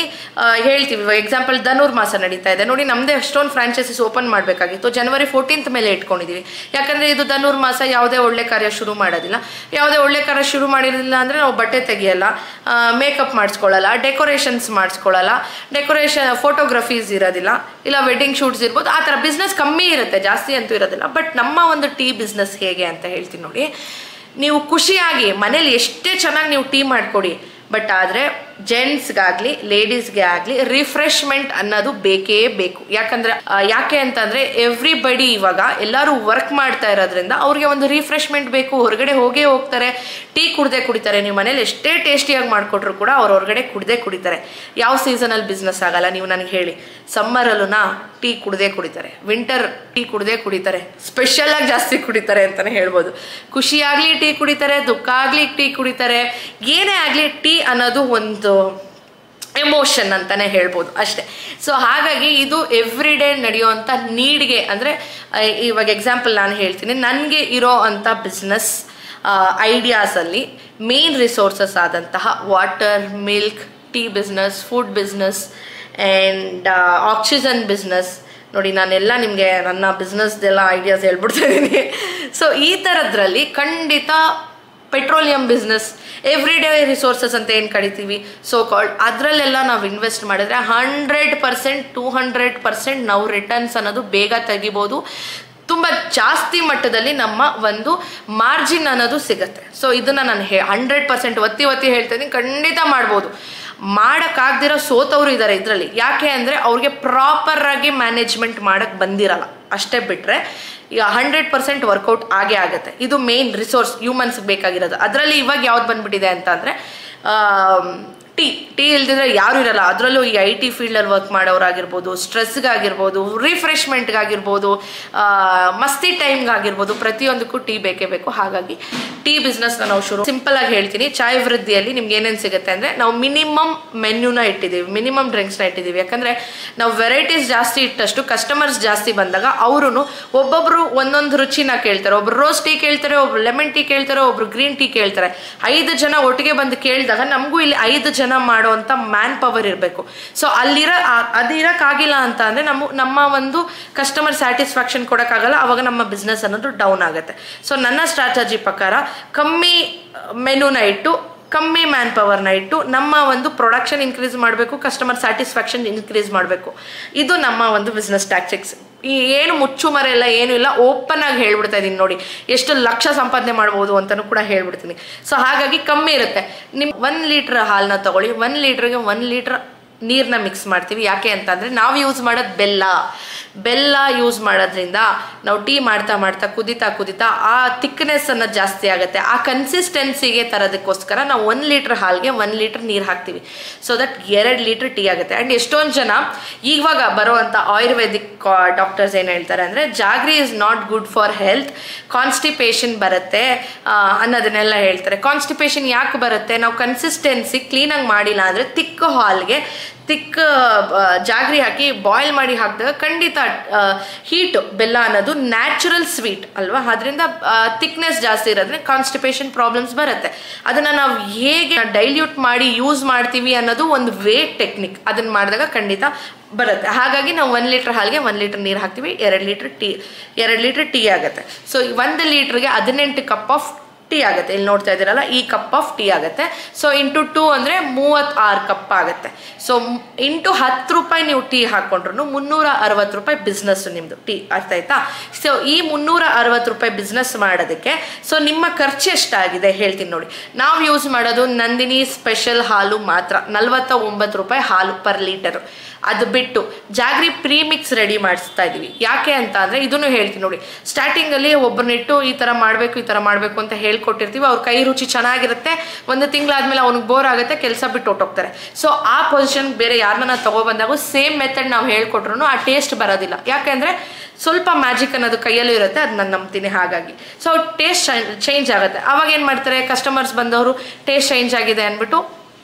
ಹೇಳ್ತೀವಿ, ಇವಾಗ ಎಕ್ಸಾಂಪಲ್ ಧನುರ್ಮಾಸ ನಡೀತಾ ಇದೆ ನೋಡಿ, ನಮ್ಮದೇ ಎಷ್ಟೊಂದು ಫ್ರಾಂಚೈಸೀಸ್ ಓಪನ್ ಮಾಡಬೇಕಾಗಿತ್ತು. ಜನವರಿ 14th ಮೇಲೆ ಇಟ್ಕೊಂಡಿದ್ದೀವಿ. ಯಾಕಂದರೆ ಇದು ಧನುರ್ಮಾಸ, ಯಾವುದೇ ಒಳ್ಳೆ ಕಾರ್ಯ ಶುರು ಮಾಡೋದಿಲ್ಲ. ಯಾವುದೇ ಒಳ್ಳೆ ಕಾರ್ಯ ಶುರು ಮಾಡಿರಲಿಲ್ಲ ಅಂದರೆ ನಾವು ಬಟ್ಟೆ ತೆಗಿಯಲ್ಲ, ಮೇಕಪ್ ಮಾಡಿಸ್ಕೊಳ್ಳಲ್ಲ, ಡೆಕೋರೇಷನ್ಸ್ ಮಾಡಿಸ್ಕೊಳ್ಳಲ್ಲ, ಡೆಕೋರೇಷನ್ ಫೋಟೋಗ್ರಫೀಸ್ ಇರೋದಿಲ್ಲ, ಇಲ್ಲ ವೆಡ್ಡಿಂಗ್ ಶೂಟ್ಸ್ ಇರ್ಬೋದು. ಆ ಥರ ಬಿಸ್ನೆಸ್ ಕಮ್ಮಿ ಇರುತ್ತೆ, ಜಾಸ್ತಿ ಅಂತೂ ಇರೋದಿಲ್ಲ. ಬಟ್ ನಮ್ಮ ಒಂದು ಟೀ ಬಿಸ್ನೆಸ್ ಹೇಗೆ ಅಂತ ಹೇಳ್ತೀನಿ ನೋಡಿ. ನೀವು ಖುಷಿಯಾಗಿ ಮನೇಲಿ ಎಷ್ಟೇ ಚೆನ್ನಾಗಿ ನೀವು ಟೀ ಮಾಡಿಕೊಡಿ, ಬಟ್ ಆದರೆ ಜೆಂಟ್ಸ್ಗಾಗಲಿ ಲೇಡೀಸ್ಗೆ ಆಗಲಿ ರಿಫ್ರೆಶ್ಮೆಂಟ್ ಅನ್ನೋದು ಬೇಕೇ ಬೇಕು. ಯಾಕೆ ಅಂತಂದರೆ ಎವ್ರಿಬಡಿ ಇವಾಗ ಎಲ್ಲರೂ ವರ್ಕ್ ಮಾಡ್ತಾ ಇರೋದ್ರಿಂದ ಅವ್ರಿಗೆ ಒಂದು ರಿಫ್ರೆಶ್ಮೆಂಟ್ ಬೇಕು. ಹೊರಗಡೆ ಹೋಗೇ ಹೋಗ್ತಾರೆ, ಟೀ ಕುಡಿತಾರೆ. ನೀವು ಮನೇಲಿ ಎಷ್ಟೇ ಟೇಸ್ಟಿಯಾಗಿ ಮಾಡಿಕೊಟ್ರು ಕೂಡ ಅವ್ರು ಹೊರಗಡೆ ಕುಡಿತಾರೆ. ಯಾವ ಸೀಸನಲ್ಲಿ ಬಿಸ್ನೆಸ್ ಆಗಲ್ಲ ನೀವು ನನಗೆ ಹೇಳಿ. ಸಮ್ಮರಲ್ಲೂ ಟೀ ಕುಡಿತಾರೆ, ವಿಂಟರ್ ಟೀ ಕುಡಿತಾರೆ, ಸ್ಪೆಷಲಾಗಿ ಜಾಸ್ತಿ ಕುಡಿತಾರೆ ಅಂತಲೇ ಹೇಳ್ಬೋದು. ಖುಷಿಯಾಗಲಿ ಟೀ ಕುಡಿತಾರೆ, ದುಃಖ ಆಗಲಿ ಟೀ ಕುಡಿತಾರೆ, ಏನೇ ಆಗಲಿ ಟೀ ಅನ್ನೋದು ಒಂದು ಎಮೋಷನ್ ಅಂತಾನೆ ಹೇಳ್ಬೋದು ಅಷ್ಟೇ. ಸೊ ಹಾಗಾಗಿ ಇದು ಎವ್ರಿ ಡೇ ನಡೆಯುವಂಥ ನೀಡ್ಗೆ, ಅಂದರೆ ಇವಾಗ ಎಕ್ಸಾಂಪಲ್ ನಾನು ಹೇಳ್ತೀನಿ, ನನಗೆ ಇರೋ ಅಂಥ ಬಿಸ್ನೆಸ್ ಐಡಿಯಾಸಲ್ಲಿ ಮೇನ್ ರಿಸೋರ್ಸಸ್ ಆದಂತಹ water, milk, tea business, food business and oxygen business ನೋಡಿ, ನಾನೆಲ್ಲ ನಿಮಗೆ ನನ್ನ ಬಿಸ್ನೆಸ್ದೆಲ್ಲ ಐಡಿಯಾಸ್ ಹೇಳ್ಬಿಡ್ತಾ ಇದ್ದೀನಿ. ಸೊ ಈ ಥರದ್ರಲ್ಲಿ ಖಂಡಿತ petroleum business, every day resources ಅಂತ ಏನು ಕರಿತೀವಿ ಸೋ ಕಾಲ್ಡ್, ಅದರಲ್ಲೆಲ್ಲ ನಾವು ಇನ್ವೆಸ್ಟ್ ಮಾಡಿದ್ರೆ 100%, 200% ನಾವು ರಿಟರ್ನ್ಸ್ ಅನ್ನೋದು ಬೇಗ ತೆಗಿಬೋದು. ತುಂಬ ಜಾಸ್ತಿ ಮಟ್ಟದಲ್ಲಿ ನಮ್ಮ ಒಂದು ಮಾರ್ಜಿನ್ ಅನ್ನೋದು ಸಿಗುತ್ತೆ. ಸೊ ಇದನ್ನು ನಾನು 100% ಒತ್ತಿ ಹೇಳ್ತೀನಿ, ಖಂಡಿತ ಮಾಡ್ಬೋದು. ಮಾಡೋಕ್ಕಾಗ್ದಿರೋ ಸೋತವರು ಇದ್ದಾರೆ ಇದರಲ್ಲಿ. ಯಾಕೆ ಅಂದರೆ ಅವ್ರಿಗೆ ಪ್ರಾಪರಾಗಿ ಮ್ಯಾನೇಜ್ಮೆಂಟ್ ಮಾಡೋಕ್ಕೆ ಬಂದಿರಲ್ಲ, ಅಷ್ಟೇ ಬಿಟ್ಟರೆ ಈಗ 100% ವರ್ಕೌಟ್ ಆಗೇ ಆಗುತ್ತೆ. ಇದು ಮೇನ್ ರಿಸೋರ್ಸ್ ಹ್ಯೂಮನ್ಸ್ಗೆ ಬೇಕಾಗಿರೋದು. ಅದರಲ್ಲಿ ಇವಾಗ ಯಾವ್ದು ಬಂದ್ಬಿಟ್ಟಿದೆ ಅಂತ ಅಂದರೆ ಟೀ ಇಲ್ದಿದ್ರೆ ಯಾರು ಇರಲ್ಲ. ಅದರಲ್ಲೂ ಈ IT ಫೀಲ್ಡಲ್ಲಿ ವರ್ಕ್ ಮಾಡೋರಾಗಿರ್ಬೋದು, ಸ್ಟ್ರೆಸ್ಗಾಗಿರ್ಬೋದು, ರಿಫ್ರೆಶ್ಮೆಂಟ್ಗಾಗಿರ್ಬೋದು, ಮಸ್ತಿ ಟೈಮ್ಗಾಗಿರ್ಬೋದು, ಪ್ರತಿಯೊಂದಕ್ಕೂ ಟೀ ಬೇಕೇ ಬೇಕು. ಹಾಗಾಗಿ ಟೀ ಬಿಸ್ನೆಸ್ನ ನಾವು ಸಿಂಪಲ್ ಆಗಿ ಹೇಳ್ತೀನಿ. ಚಾಯ್ ವೃದ್ಧಿಯಲ್ಲಿ ನಿಮ್ಗೆ ಏನೇನು ಸಿಗುತ್ತೆ ಅಂದರೆ, ನಾವು ಮಿನಿಮಮ್ ಮೆನ್ಯೂನ ಇಟ್ಟಿದ್ದೀವಿ, ಮಿನಿಮಮ್ ಡ್ರಿಂಕ್ಸ್ನ ಇಟ್ಟಿದ್ದೀವಿ. ಯಾಕಂದರೆ ನಾವು ವೆರೈಟೀಸ್ ಜಾಸ್ತಿ ಇಟ್ಟಷ್ಟು ಕಸ್ಟಮರ್ಸ್ ಜಾಸ್ತಿ ಬಂದಾಗ ಅವರು ಒಬ್ಬೊಬ್ರು ಒಂದೊಂದು ರುಚಿನ ಕೇಳ್ತಾರೆ. ಒಬ್ರು ರೋಸ್ ಟೀ ಕೇಳ್ತಾರೆ, ಒಬ್ರು ಲೆಮನ್ ಟೀ ಕೇಳ್ತಾರೆ, ಒಬ್ರು ಗ್ರೀನ್ ಟೀ ಕೇಳ್ತಾರೆ. 5 ಜನ ಒಟ್ಟಿಗೆ ಬಂದು ಕೇಳಿದಾಗ ನಮಗೂ ಇಲ್ಲಿ 5 ಜನ ಮಾಡುವಂಥ ಮ್ಯಾನ್ ಪವರ್ ಇರಬೇಕು. ಸೊ ಅದು ಇರೋಕ್ಕಾಗಿಲ್ಲ ಅಂತ ಅಂದರೆ ನಮ್ಮ ಒಂದು ಕಸ್ಟಮರ್ ಸ್ಯಾಟಿಸ್ಫ್ಯಾಕ್ಷನ್ ಕೊಡೋಕ್ಕಾಗಲ್ಲ. ಅವಾಗ ನಮ್ಮ ಬಿಸ್ನೆಸ್ ಅನ್ನೋದು ಡೌನ್ ಆಗುತ್ತೆ. ಸೊ ನನ್ನ ಸ್ಟ್ರಾಟಜಿ ಪ್ರಕಾರ ಕಮ್ಮಿ ಮೆನುನ ಇಟ್ಟು, ಕಮ್ಮಿ ಮ್ಯಾನ್ ಪವರ್ನ ಇಟ್ಟು ನಮ್ಮ ಒಂದು ಪ್ರೊಡಕ್ಷನ್ ಇನ್ಕ್ರೀಸ್ ಮಾಡಬೇಕು, ಕಸ್ಟಮರ್ ಸ್ಯಾಟಿಸ್ಫ್ಯಾಕ್ಷನ್ ಇನ್ಕ್ರೀಸ್ ಮಾಡಬೇಕು. ಇದು ನಮ್ಮ ಒಂದು ಬಿಸ್ನೆಸ್ ಟ್ಯಾಕ್ಟಿಕ್ಸ್. ಏನು ಮುಚ್ಚುಮರೆ ಎಲ್ಲ ಏನೂ ಇಲ್ಲ, ಓಪನ್ ಆಗಿ ಹೇಳ್ಬಿಡ್ತಾ ಇದ್ದೀನಿ ನೋಡಿ, ಎಷ್ಟು ಲಕ್ಷ ಸಂಪಾದನೆ ಮಾಡ್ಬೋದು ಅಂತಲೂ ಕೂಡ ಹೇಳ್ಬಿಡ್ತೀನಿ. ಸೊ ಹಾಗಾಗಿ ಕಮ್ಮಿ ಇರುತ್ತೆ. ನಿಮ್ಮ 1 ಲೀಟ್ರ್ ಹಾಲನ್ನ ತೊಗೊಳ್ಳಿ, 1 ಲೀಟ್ರಿಗೆ 1 ಲೀಟ್ರ್ ನೀರನ್ನ ಮಿಕ್ಸ್ ಮಾಡ್ತೀವಿ. ಯಾಕೆ ಅಂತಂದರೆ ನಾವು ಯೂಸ್ ಮಾಡೋದು ಬೆಲ್ಲ ಯೂಸ್ ಮಾಡೋದ್ರಿಂದ ನಾವು ಟೀ ಮಾಡ್ತಾ ಕುದಿತಾ ಆ ಥಿಕ್ನೆಸ್ ಅನ್ನೋದು ಜಾಸ್ತಿ ಆಗುತ್ತೆ. ಆ ಕನ್ಸಿಸ್ಟೆನ್ಸಿಗೆ ತರೋದಕ್ಕೋಸ್ಕರ ನಾವು 1 ಲೀಟ್ರ್ ಹಾಲ್ಗೆ 1 ಲೀಟ್ರ್ ನೀರು ಹಾಕ್ತೀವಿ. ಸೊ ದಟ್ 2 ಲೀಟ್ರ್ ಟೀ ಆಗುತ್ತೆ. ಆ್ಯಂಡ್ ಎಷ್ಟೊಂದು ಜನ ಇವಾಗ ಬರೋವಂಥ ಆಯುರ್ವೇದಿಕ್ ಡಾಕ್ಟರ್ಸ್ ಏನು ಹೇಳ್ತಾರೆ ಅಂದರೆ, jaggery is not good for health, constipation ಬರುತ್ತೆ ಅನ್ನೋದನ್ನೆಲ್ಲ ಹೇಳ್ತಾರೆ. ಕಾನ್ಸ್ಟಿಪೇಷನ್ ಯಾಕೆ ಬರುತ್ತೆ? ನಾವು ಕನ್ಸಿಸ್ಟೆನ್ಸಿ ಕ್ಲೀನಾಗಿ ಮಾಡಿಲ್ಲ ಅಂದರೆ ತಿಕ್ಕ ಜಾಗ್ರಿ ಹಾಕಿ ಬಾಯ್ಲ್ ಮಾಡಿ ಹಾಕಿದಾಗ ಖಂಡಿತ ಹೀಟು, ಬೆಲ್ಲ ಅನ್ನೋದು ನ್ಯಾಚುರಲ್ ಸ್ವೀಟ್ ಅಲ್ವಾ, ಅದರಿಂದ ಥಿಕ್ನೆಸ್ ಜಾಸ್ತಿ ಇರೋದ್ರೆ ಕಾನ್ಸ್ಟಿಪೇಷನ್ ಪ್ರಾಬ್ಲಮ್ಸ್ ಬರುತ್ತೆ. ಅದನ್ನು ನಾವು ಹೇಗೆ ಡೈಲ್ಯೂಟ್ ಮಾಡಿ ಯೂಸ್ ಮಾಡ್ತೀವಿ ಅನ್ನೋದು ಒಂದು ಟೆಕ್ನಿಕ್. ಅದನ್ನು ಮಾಡಿದಾಗ ಖಂಡಿತ ಬರುತ್ತೆ. ಹಾಗಾಗಿ ನಾವು 1 ಲೀಟ್ರ್ ಹಾಲಿಗೆ 1 ಲೀಟ್ರ್ ನೀರು ಹಾಕ್ತೀವಿ, 2 ಲೀಟ್ರ್ ಟೀ ಆಗುತ್ತೆ. ಸೊ 1 ಲೀಟ್ರಿಗೆ 18 ಕಪ್ ಆಫ್ ಟೀ ಆಗುತ್ತೆ. ಇಲ್ಲಿ ನೋಡ್ತಾ ಇದ್ದೀರಲ್ಲ, ಈ ಕಪ್ ಆಫ್ ಟೀ ಆಗುತ್ತೆ. ಸೊ ಇಂಟು 2 ಅಂದರೆ 36 ಕಪ್ ಆಗುತ್ತೆ. ಸೊ ಇಂಟು 10 ರೂಪಾಯಿ ನೀವು ಟೀ ಹಾಕ್ಕೊಂಡ್ರು 360 ರೂಪಾಯಿ ಬಿಸ್ನೆಸ್ಸು ನಿಮ್ಮದು ಟೀ, ಅರ್ಥ ಆಯ್ತಾ? ಸೊ ಈ 360 ರೂಪಾಯಿ ಬಿಸ್ನೆಸ್ ಮಾಡೋದಕ್ಕೆ ಸೊ ನಿಮ್ಮ ಖರ್ಚು ಎಷ್ಟಾಗಿದೆ ಹೇಳ್ತೀನಿ ನೋಡಿ. ನಾವು ಯೂಸ್ ಮಾಡೋದು ನಂದಿನಿ ಸ್ಪೆಷಲ್ ಹಾಲು ಮಾತ್ರ, 49 ರೂಪಾಯಿ ಹಾಲು ಪರ್ ಲೀಟರು. ಅದು ಬಿಟ್ಟು ಜಾಗ್ರಿ ಪ್ರೀಮಿಕ್ಸ್ ರೆಡಿ ಮಾಡಿಸ್ತಾ ಇದೀವಿ. ಯಾಕೆ ಅಂತ ಅಂದರೆ ಇದನ್ನು ಹೇಳ್ತೀನಿ ನೋಡಿ, ಸ್ಟಾರ್ಟಿಂಗಲ್ಲಿ ಒಬ್ಬರನ್ನಿಟ್ಟು ಈ ಥರ ಮಾಡಬೇಕು ಅಂತ ಹೇಳ್ಕೊಟ್ಟಿರ್ತೀವಿ. ಅವ್ರ ಕೈ ರುಚಿ ಚೆನ್ನಾಗಿರುತ್ತೆ, ಒಂದು ತಿಂಗಳಾದ್ಮೇಲೆ ಅವ್ನಿಗೆ ಬೋರ್ ಆಗುತ್ತೆ, ಕೆಲಸ ಬಿಟ್ಟು ಹೊಟ್ಟೋಗ್ತಾರೆ. ಸೊ ಆ ಪೊಸಿಷನ್ ಬೇರೆ ಯಾರನ್ನ ತಗೊಬಂದಾಗ ಸೇಮ್ ಮೆಥಡ್ ನಾವು ಹೇಳ್ಕೊಟ್ರು ಆ ಟೇಸ್ಟ್ ಬರೋದಿಲ್ಲ. ಯಾಕೆಂದರೆ ಸ್ವಲ್ಪ ಮ್ಯಾಜಿಕ್ ಅನ್ನೋದು ಕೈಯಲ್ಲೂ ಇರುತ್ತೆ, ಅದು ನಾನು ನಂಬ್ತೀನಿ. ಹಾಗಾಗಿ ಸೊ ಟೇಸ್ಟ್ ಚೇಂಜ್ ಆಗುತ್ತೆ. ಅವಾಗ ಏನು ಮಾಡ್ತಾರೆ, ಕಸ್ಟಮರ್ಸ್ ಬಂದವರು ಟೇಸ್ಟ್ ಚೇಂಜ್ ಆಗಿದೆ ಅಂದ್ಬಿಟ್ಟು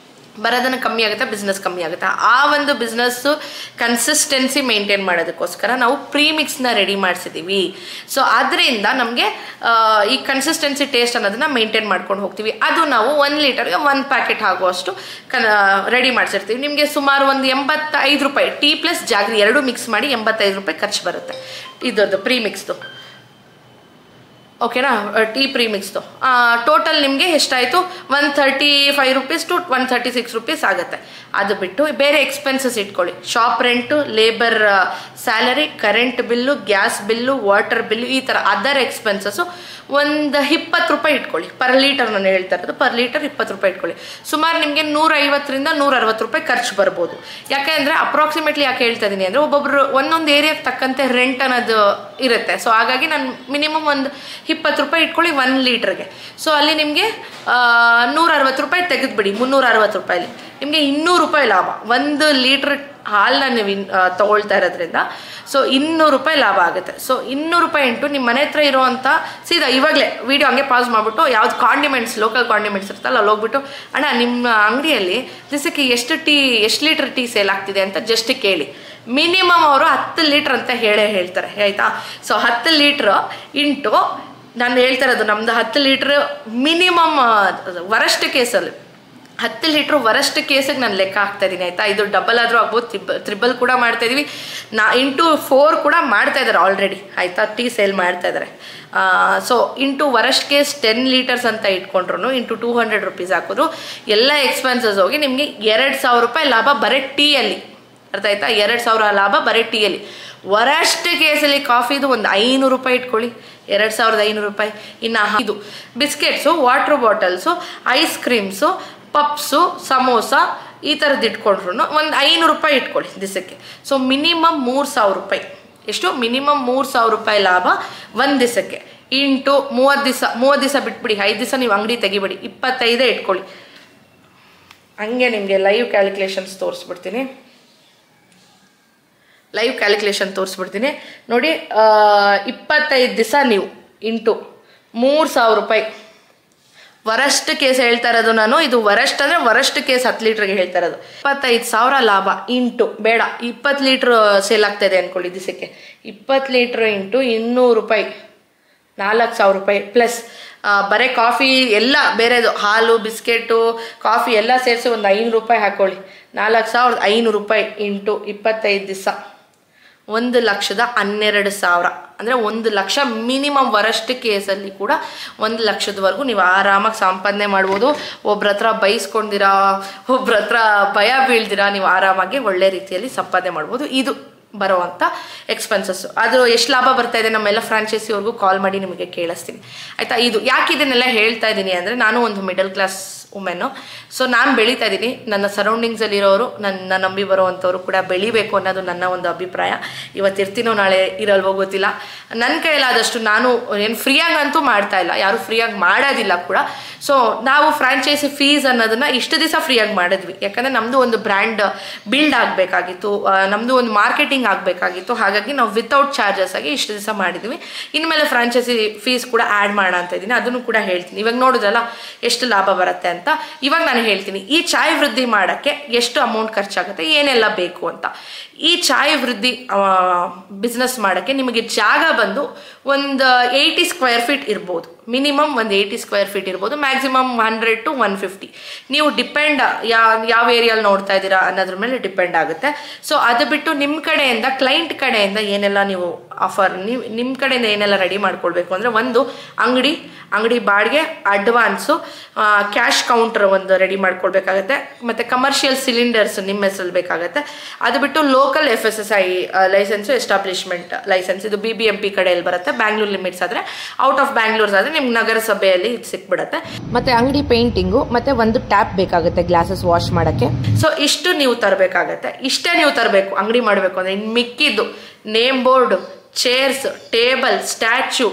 ಬರೋದನ್ನು ಕಮ್ಮಿ ಆಗುತ್ತೆ, ಬಿಸ್ನೆಸ್ ಕಮ್ಮಿ ಆಗುತ್ತೆ. ಆ ಒಂದು ಬಿಸ್ನೆಸ್ಸು ಕನ್ಸಿಸ್ಟೆನ್ಸಿ ಮೇಂಟೈನ್ ಮಾಡೋದಕ್ಕೋಸ್ಕರ ನಾವು ಪ್ರೀಮಿಕ್ಸ್ನ ರೆಡಿ ಮಾಡಿಸಿದ್ದೀವಿ. ಸೊ ಅದರಿಂದ ನಮಗೆ ಈ ಕನ್ಸಿಸ್ಟೆನ್ಸಿ ಟೇಸ್ಟ್ ಅನ್ನೋದನ್ನ ಮೇಂಟೈನ್ ಮಾಡ್ಕೊಂಡು ಹೋಗ್ತೀವಿ. ಅದು ನಾವು 1 ಲೀಟರ್ಗೆ 1 ಪ್ಯಾಕೆಟ್ ಆಗುವಷ್ಟು ರೆಡಿ ಮಾಡಿಸಿರ್ತೀವಿ. ನಿಮಗೆ ಸುಮಾರು ಒಂದು 85 ರೂಪಾಯಿ ಟೀ ಪ್ಲಸ್ ಜಾಗ್ರಿ 2 ಮಿಕ್ಸ್ ಮಾಡಿ 85 ರೂಪಾಯಿ ಖರ್ಚು ಬರುತ್ತೆ ಇದರದ್ದು ಪ್ರೀಮಿಕ್ಸ್ದು. ಓಕೆನಾ, ಟೀ ಪ್ರೀಮಿಕ್ಸ್ದು ಟೋಟಲ್ ನಿಮಗೆ ಎಷ್ಟಾಯಿತು, 135 ರೂಪೀಸ್ ಟು 136 ರೂಪೀಸ್ ಆಗುತ್ತೆ. ಅದು ಬಿಟ್ಟು ಬೇರೆ ಎಕ್ಸ್ಪೆನ್ಸಸ್ ಇಟ್ಕೊಳ್ಳಿ. Shop rent, labour salary, current bill, gas bill, water bill, ಈ ಥರ ಅದರ್ ಎಕ್ಸ್ಪೆನ್ಸಸ್ಸು ಒಂದು 20 ರೂಪಾಯಿ ಇಟ್ಕೊಳ್ಳಿ ಪರ್ ಲೀಟರ್. ನಾನು ಹೇಳ್ತಾ ಇರೋದು ಪರ್ ಲೀಟರ್ 20 ರೂಪಾಯಿ ಇಟ್ಕೊಳ್ಳಿ. ಸುಮಾರು ನಿಮಗೆ 150ರಿಂದ 160 ರೂಪಾಯಿ ಖರ್ಚು ಬರ್ಬೋದು. ಯಾಕೆ ಅಂದರೆ ಅಪ್ರಾಕ್ಸಿಮೇಟ್ಲಿ ಯಾಕೆ ಹೇಳ್ತಾ ಇದ್ದೀನಿ ಅಂದರೆ ಒಬ್ಬೊಬ್ಬರು ಒಂದೊಂದು ಏರಿಯಾಗೆ ತಕ್ಕಂತೆ ರೆಂಟ್ ಅನ್ನೋದು ಇರುತ್ತೆ. ಸೊ ಹಾಗಾಗಿ ನಾನು ಮಿನಿಮಮ್ ಒಂದು 20 ರೂಪಾಯಿ ಇಟ್ಕೊಳ್ಳಿ 1 ಲೀಟ್ರಿಗೆ. ಸೊ ಅಲ್ಲಿ ನಿಮಗೆ 160 ರೂಪಾಯಿ ತೆಗೆದುಬಿಡಿ. 360 ರೂಪಾಯಿಲಿ ನಿಮಗೆ 200 ರೂಪಾಯಿ ಲಾಭ. 1 ಲೀಟ್ರ್ ಹಾಲನ್ನ ನೀವು ತೊಗೊಳ್ತಾ ಇರೋದ್ರಿಂದ ಸೊ 200 ರೂಪಾಯಿ ಲಾಭ ಆಗುತ್ತೆ. ಸೊ 200 ರೂಪಾಯಿ ಇಂಟು ನಿಮ್ಮ ಮನೆ ಹತ್ರ ಇರೋವಂಥ ಸೀದಾ ಇವಾಗಲೇ ವಿಡಿಯೋ ಹಂಗೆ ಪಾಸ್ ಮಾಡಿಬಿಟ್ಟು ಯಾವ್ದು ಕಾಂಡಿಮೆಂಟ್ಸ್, ಲೋಕಲ್ ಕಾಂಡಿಮೆಂಟ್ಸ್ ಇರ್ತಲ್ಲ, ಅಲ್ಲಿ ಹೋಗ್ಬಿಟ್ಟು ಅಣ್ಣ ನಿಮ್ಮ ಅಂಗಡಿಯಲ್ಲಿ ದಿವಸಕ್ಕೆ ಎಷ್ಟು ಲೀಟ್ರ್ ಟೀ ಸೇಲ್ ಆಗ್ತಿದೆ ಅಂತ ಜಸ್ಟ್ ಕೇಳಿ. ಮಿನಿಮಮ್ ಅವರು 10 ಲೀಟ್ರ್ ಅಂತ ಹೇಳ್ತಾರೆ, ಆಯಿತಾ. ಸೊ 10 ಲೀಟ್ರ್ ಇಂಟು ನಾನು ಹೇಳ್ತಾ ಇರೋದು ನಮ್ದು 10 ಲೀಟ್ರ್ ಮಿನಿಮಮ್ ವರಸ್ಟ್ ಕೇಸಲ್ಲಿ 10 ಲೀಟ್ರ್ ವರಸ್ಟ್ ಕೇಸಿಗೆ ನಾನು ಲೆಕ್ಕ ಹಾಕ್ತಾ ಇದ್ದೀನಿ, ಆಯಿತಾ. ಇದು ಡಬಲ್ ಆದರೂ ಆಗ್ಬೋದು, ತ್ರಿಬಲ್ ಕೂಡ ಮಾಡ್ತಾ ಇದ್ದೀವಿ. ಇಂಟು 4 ಕೂಡ ಮಾಡ್ತಾ ಇದ್ದಾರೆ ಆಲ್ರೆಡಿ, ಆಯಿತಾ. ಟೀ ಸೇಲ್ ಮಾಡ್ತಾ ಇದ್ದಾರೆ. So into worst case 10 litres ಅಂತ ಇಟ್ಕೊಂಡ್ರು ಇಂಟು 200 ರೂಪೀಸ್ ಹಾಕಿದ್ರು ಎಲ್ಲ ಎಕ್ಸ್ಪೆನ್ಸಸ್ ಹೋಗಿ ನಿಮಗೆ 2000 ರೂಪಾಯಿ ಲಾಭ ಬರೀ ಟೀಯಲ್ಲಿ. ಅರ್ಥ ಆಯ್ತಾ, 2000 ಲಾಭ ಬರೀ ಟೀಯಲ್ಲಿ. ವರಸ್ಟ್ ಕೇಸಲ್ಲಿ ಕಾಫಿದು ಒಂದು 500 ರೂಪಾಯಿ ಇಟ್ಕೊಳ್ಳಿ, 2500 ರೂಪಾಯಿ. ಇನ್ನು ಇದು biscuits, water bottles, ice creams, puffs, samosa ಈ ಥರದ್ದು ಇಟ್ಕೊಂಡ್ರು ಒಂದು 500 ರೂಪಾಯಿ ಇಟ್ಕೊಳ್ಳಿ ದಿವಸಕ್ಕೆ. ಸೊ ಮಿನಿಮಮ್ 3000 ರೂಪಾಯಿ. ಎಷ್ಟು? ಮಿನಿಮಮ್ 3000 ರೂಪಾಯಿ ಲಾಭ ಒಂದು ದಿವಸಕ್ಕೆ. ಇಂಟು 30 ದಿವಸ ಬಿಟ್ಬಿಡಿ, 5 ದಿವಸ ನೀವು ಅಂಗಡಿ ತೆಗಿಬಿಡಿ, 25 ಇಟ್ಕೊಳ್ಳಿ. ಹಂಗೆ ನಿಮಗೆ ಲೈವ್ ಕ್ಯಾಲ್ಕುಲೇಷನ್ ತೋರಿಸ್ಬಿಡ್ತೀನಿ ನೋಡಿ. 25 ದಿವಸ ನೀವು ಇಂಟು 3000 ರೂಪಾಯಿ. ವರಸ್ಟ್ ಕೇಸ್ ಹೇಳ್ತಾ ಇರೋದು ನಾನು. ಇದು ವರಸ್ಟ್ ಅಂದರೆ ವರಸ್ಟ್ ಕೇಸ್ 10 ಲೀಟ್ರಿಗೆ ಹೇಳ್ತಾ ಇರೋದು. 25,000 ಲಾಭ ಇಂಟು ಬೇಡ 20 ಲೀಟ್ರ್ ಸೇಲ್ ಆಗ್ತಾ ಇದೆ ಅಂದ್ಕೊಳ್ಳಿ ದಿವಸಕ್ಕೆ. 20 ಲೀಟ್ರ್ ಇಂಟು 200 ರೂಪಾಯಿ 4000 ರೂಪಾಯಿ ಪ್ಲಸ್ ಬರೀ ಕಾಫಿ ಎಲ್ಲ ಬೇರೆದು ಹಾಲು, ಬಿಸ್ಕೆಟು, ಕಾಫಿ ಎಲ್ಲ ಸೇರಿಸಿ ಒಂದು 500 ರೂಪಾಯಿ ಹಾಕ್ಕೊಳ್ಳಿ. 4500 ರೂಪಾಯಿ ಇಂಟು 25 ದಿವಸ 1,12,000. ಅಂದರೆ 1 ಲಕ್ಷ ಮಿನಿಮಮ್. ವರಸ್ಟ್ ಕೇಸಲ್ಲಿ ಕೂಡ 1 ಲಕ್ಷದವರೆಗೂ ನೀವು ಆರಾಮಾಗಿ ಸಂಪಾದನೆ ಮಾಡ್ಬೋದು. ಒಬ್ರ ಹತ್ರ ಬೈಸ್ಕೊಂಡಿರಾ, ಒಬ್ರ ಹತ್ರ ಭಯ ಬೀಳ್ದಿರಾ, ನೀವು ಆರಾಮಾಗಿ ಒಳ್ಳೆ ರೀತಿಯಲ್ಲಿ ಸಂಪಾದನೆ ಮಾಡ್ಬೋದು. ಇದು ಬರೋವಂಥ ಎಕ್ಸ್ಪೆನ್ಸಸ್ಸು. ಅದು ಎಷ್ಟು ಲಾಭ ಬರ್ತಾ ಇದೆ ನಮ್ಮೆಲ್ಲ ಫ್ರಾಂಚೈಸಿಯವ್ರಿಗೂ ಕಾಲ್ ಮಾಡಿ ನಿಮಗೆ ಕೇಳಿಸ್ತೀನಿ, ಆಯಿತಾ. ಇದು ಯಾಕೆ ಇದನ್ನೆಲ್ಲ ಹೇಳ್ತಾ ಇದ್ದೀನಿ ಅಂದರೆ ನಾನು ಒಂದು ಮಿಡಲ್ ಕ್ಲಾಸ್ ವುಮೆನ್ನು. ಸೊ ನಾನು ಬೆಳೀತಾ ಇದ್ದೀನಿ, ನನ್ನ ಸರೌಂಡಿಂಗ್ಸಲ್ಲಿರೋರು, ನನ್ನ ನಂಬಿ ಬರೋವಂಥವ್ರು ಕೂಡ ಬೆಳಿಬೇಕು ಅನ್ನೋದು ನನ್ನ ಒಂದು ಅಭಿಪ್ರಾಯ. ಇವತ್ತು ಇರ್ತೀನೋ ನಾಳೆ ಇರಲ್ವೋ ಗೊತ್ತಿಲ್ಲ. ನನ್ನ ಕೈಲಾದಷ್ಟು ನಾನು ಏನು ಫ್ರೀಯಾಗಂತೂ ಮಾಡ್ತಾ ಇಲ್ಲ, ಯಾರು ಫ್ರೀಯಾಗಿ ಮಾಡೋದಿಲ್ಲ ಕೂಡ. ಸೊ ನಾವು ಫ್ರಾಂಚೈಸಿ ಫೀಸ್ ಅನ್ನೋದನ್ನು ಇಷ್ಟು ದಿವಸ ಫ್ರೀಯಾಗಿ ಮಾಡಿದ್ವಿ. ಯಾಕಂದರೆ ನಮ್ಮದು ಒಂದು ಬ್ರ್ಯಾಂಡ್ ಬಿಲ್ಡ್ ಆಗಬೇಕಾಗಿತ್ತು, ನಮ್ಮದು ಒಂದು ಮಾರ್ಕೆಟಿಂಗ್ ಆಗಬೇಕಾಗಿತ್ತು. ಹಾಗಾಗಿ ನಾವು ವಿತೌಟ್ ಚಾರ್ಜಸ್ ಆಗಿ ಇಷ್ಟು ದಿವಸ ಮಾಡಿದ್ವಿ. ಇನ್ಮೇಲೆ ಫ್ರಾಂಚೈಸಿ ಫೀಸ್ ಕೂಡ ಆ್ಯಡ್ ಮಾಡೋಣ ಅಂತ ಇದ್ದೀನಿ, ಅದನ್ನು ಕೂಡ ಹೇಳ್ತೀನಿ. ಇವಾಗ ನೋಡಿದ್ರಲ್ಲ ಎಷ್ಟು ಲಾಭ ಬರುತ್ತೆ ಅಂತ. ಇವಾಗ ನಾನು ಹೇಳ್ತೀನಿ ಈ ಚಾಯ್ ವೃದ್ಧಿ ಮಾಡೋಕ್ಕೆ ಎಷ್ಟು ಅಮೌಂಟ್ ಖರ್ಚಾಗುತ್ತೆ, ಏನೆಲ್ಲ ಬೇಕು ಅಂತ. ಈ ಚಾಯ್ ವೃದ್ಧಿ ಬಿಸ್ನೆಸ್ ಮಾಡೋಕ್ಕೆ ನಿಮಗೆ ಜಾಗ ಬಂದು ಒಂದು 80 ಸ್ಕ್ವೇರ್ ಫೀಟ್ ಇರ್ಬೋದು. ಮಿನಿಮಮ್ ಒಂದು 80 ಸ್ಕ್ವೇರ್ ಫೀಟ್ ಇರ್ಬೋದು, ಮ್ಯಾಕ್ಸಿಮಮ್ 100 to 150. ನೀವು ಡಿಪೆಂಡ್ ಯಾವ ಏರಿಯಲ್ಲಿ ನೋಡ್ತಾ ಇದ್ದೀರಾ ಅನ್ನೋದ್ರ ಮೇಲೆ ಡಿಪೆಂಡ್ ಆಗುತ್ತೆ. ಸೊ ಅದು ಬಿಟ್ಟು ನಿಮ್ಮ ಕಡೆಯಿಂದ, ಕ್ಲೈಂಟ್ ಕಡೆಯಿಂದ ಏನೆಲ್ಲ ನೀವು ಆಫರ್. ನಿಮ್ಮ ಕಡೆಯಿಂದ ಏನೆಲ್ಲ ರೆಡಿ ಮಾಡ್ಕೊಳ್ಬೇಕು ಅಂದರೆ, ಒಂದು ಅಂಗಡಿ ಬಾಡಿಗೆ, ಅಡ್ವಾನ್ಸು, ಕ್ಯಾಶ್ ಕೌಂಟರ್ ಒಂದು ರೆಡಿ ಮಾಡ್ಕೊಳ್ಬೇಕಾಗತ್ತೆ, ಮತ್ತು ಕಮರ್ಷಿಯಲ್ ಸಿಲಿಂಡರ್ಸ್ ನಿಮ್ಮ ಹೆಸರಲ್ಲಿ ಬೇಕಾಗುತ್ತೆ. ಅದು ಬಿಟ್ಟು local FSSAI licence, establishment licence, ಇದು BBMP ಕಡೆಯಲ್ಲಿ ಬರುತ್ತೆ. ಬ್ಯಾಂಗ್ಳೂರ್ ಲಿಮಿಟ್ಸ್ ಆದರೆ, ಔಟ್ ಆಫ್ ಬ್ಯಾಂಗ್ಳೂರ್ಸ್ ಆದರೆ ನಿಮ್ಗೆ ನಗರಸಭೆಯಲ್ಲಿ ಇದು ಸಿಕ್ಬಿಡುತ್ತೆ. ಮತ್ತು ಅಂಗಡಿ ಪೇಂಟಿಂಗು, ಮತ್ತು ಒಂದು ಟ್ಯಾಪ್ ಬೇಕಾಗುತ್ತೆ ಗ್ಲಾಸಸ್ ವಾಶ್ ಮಾಡೋಕ್ಕೆ. ಸೊ ಇಷ್ಟು ನೀವು ತರಬೇಕಾಗತ್ತೆ. ಇಷ್ಟೇ ನೀವು ತರಬೇಕು ಅಂಗಡಿ ಮಾಡಬೇಕು ಅಂದರೆ. ಇನ್ನು ಮಿಕ್ಕಿದ್ದು name board, chairs, table, statue,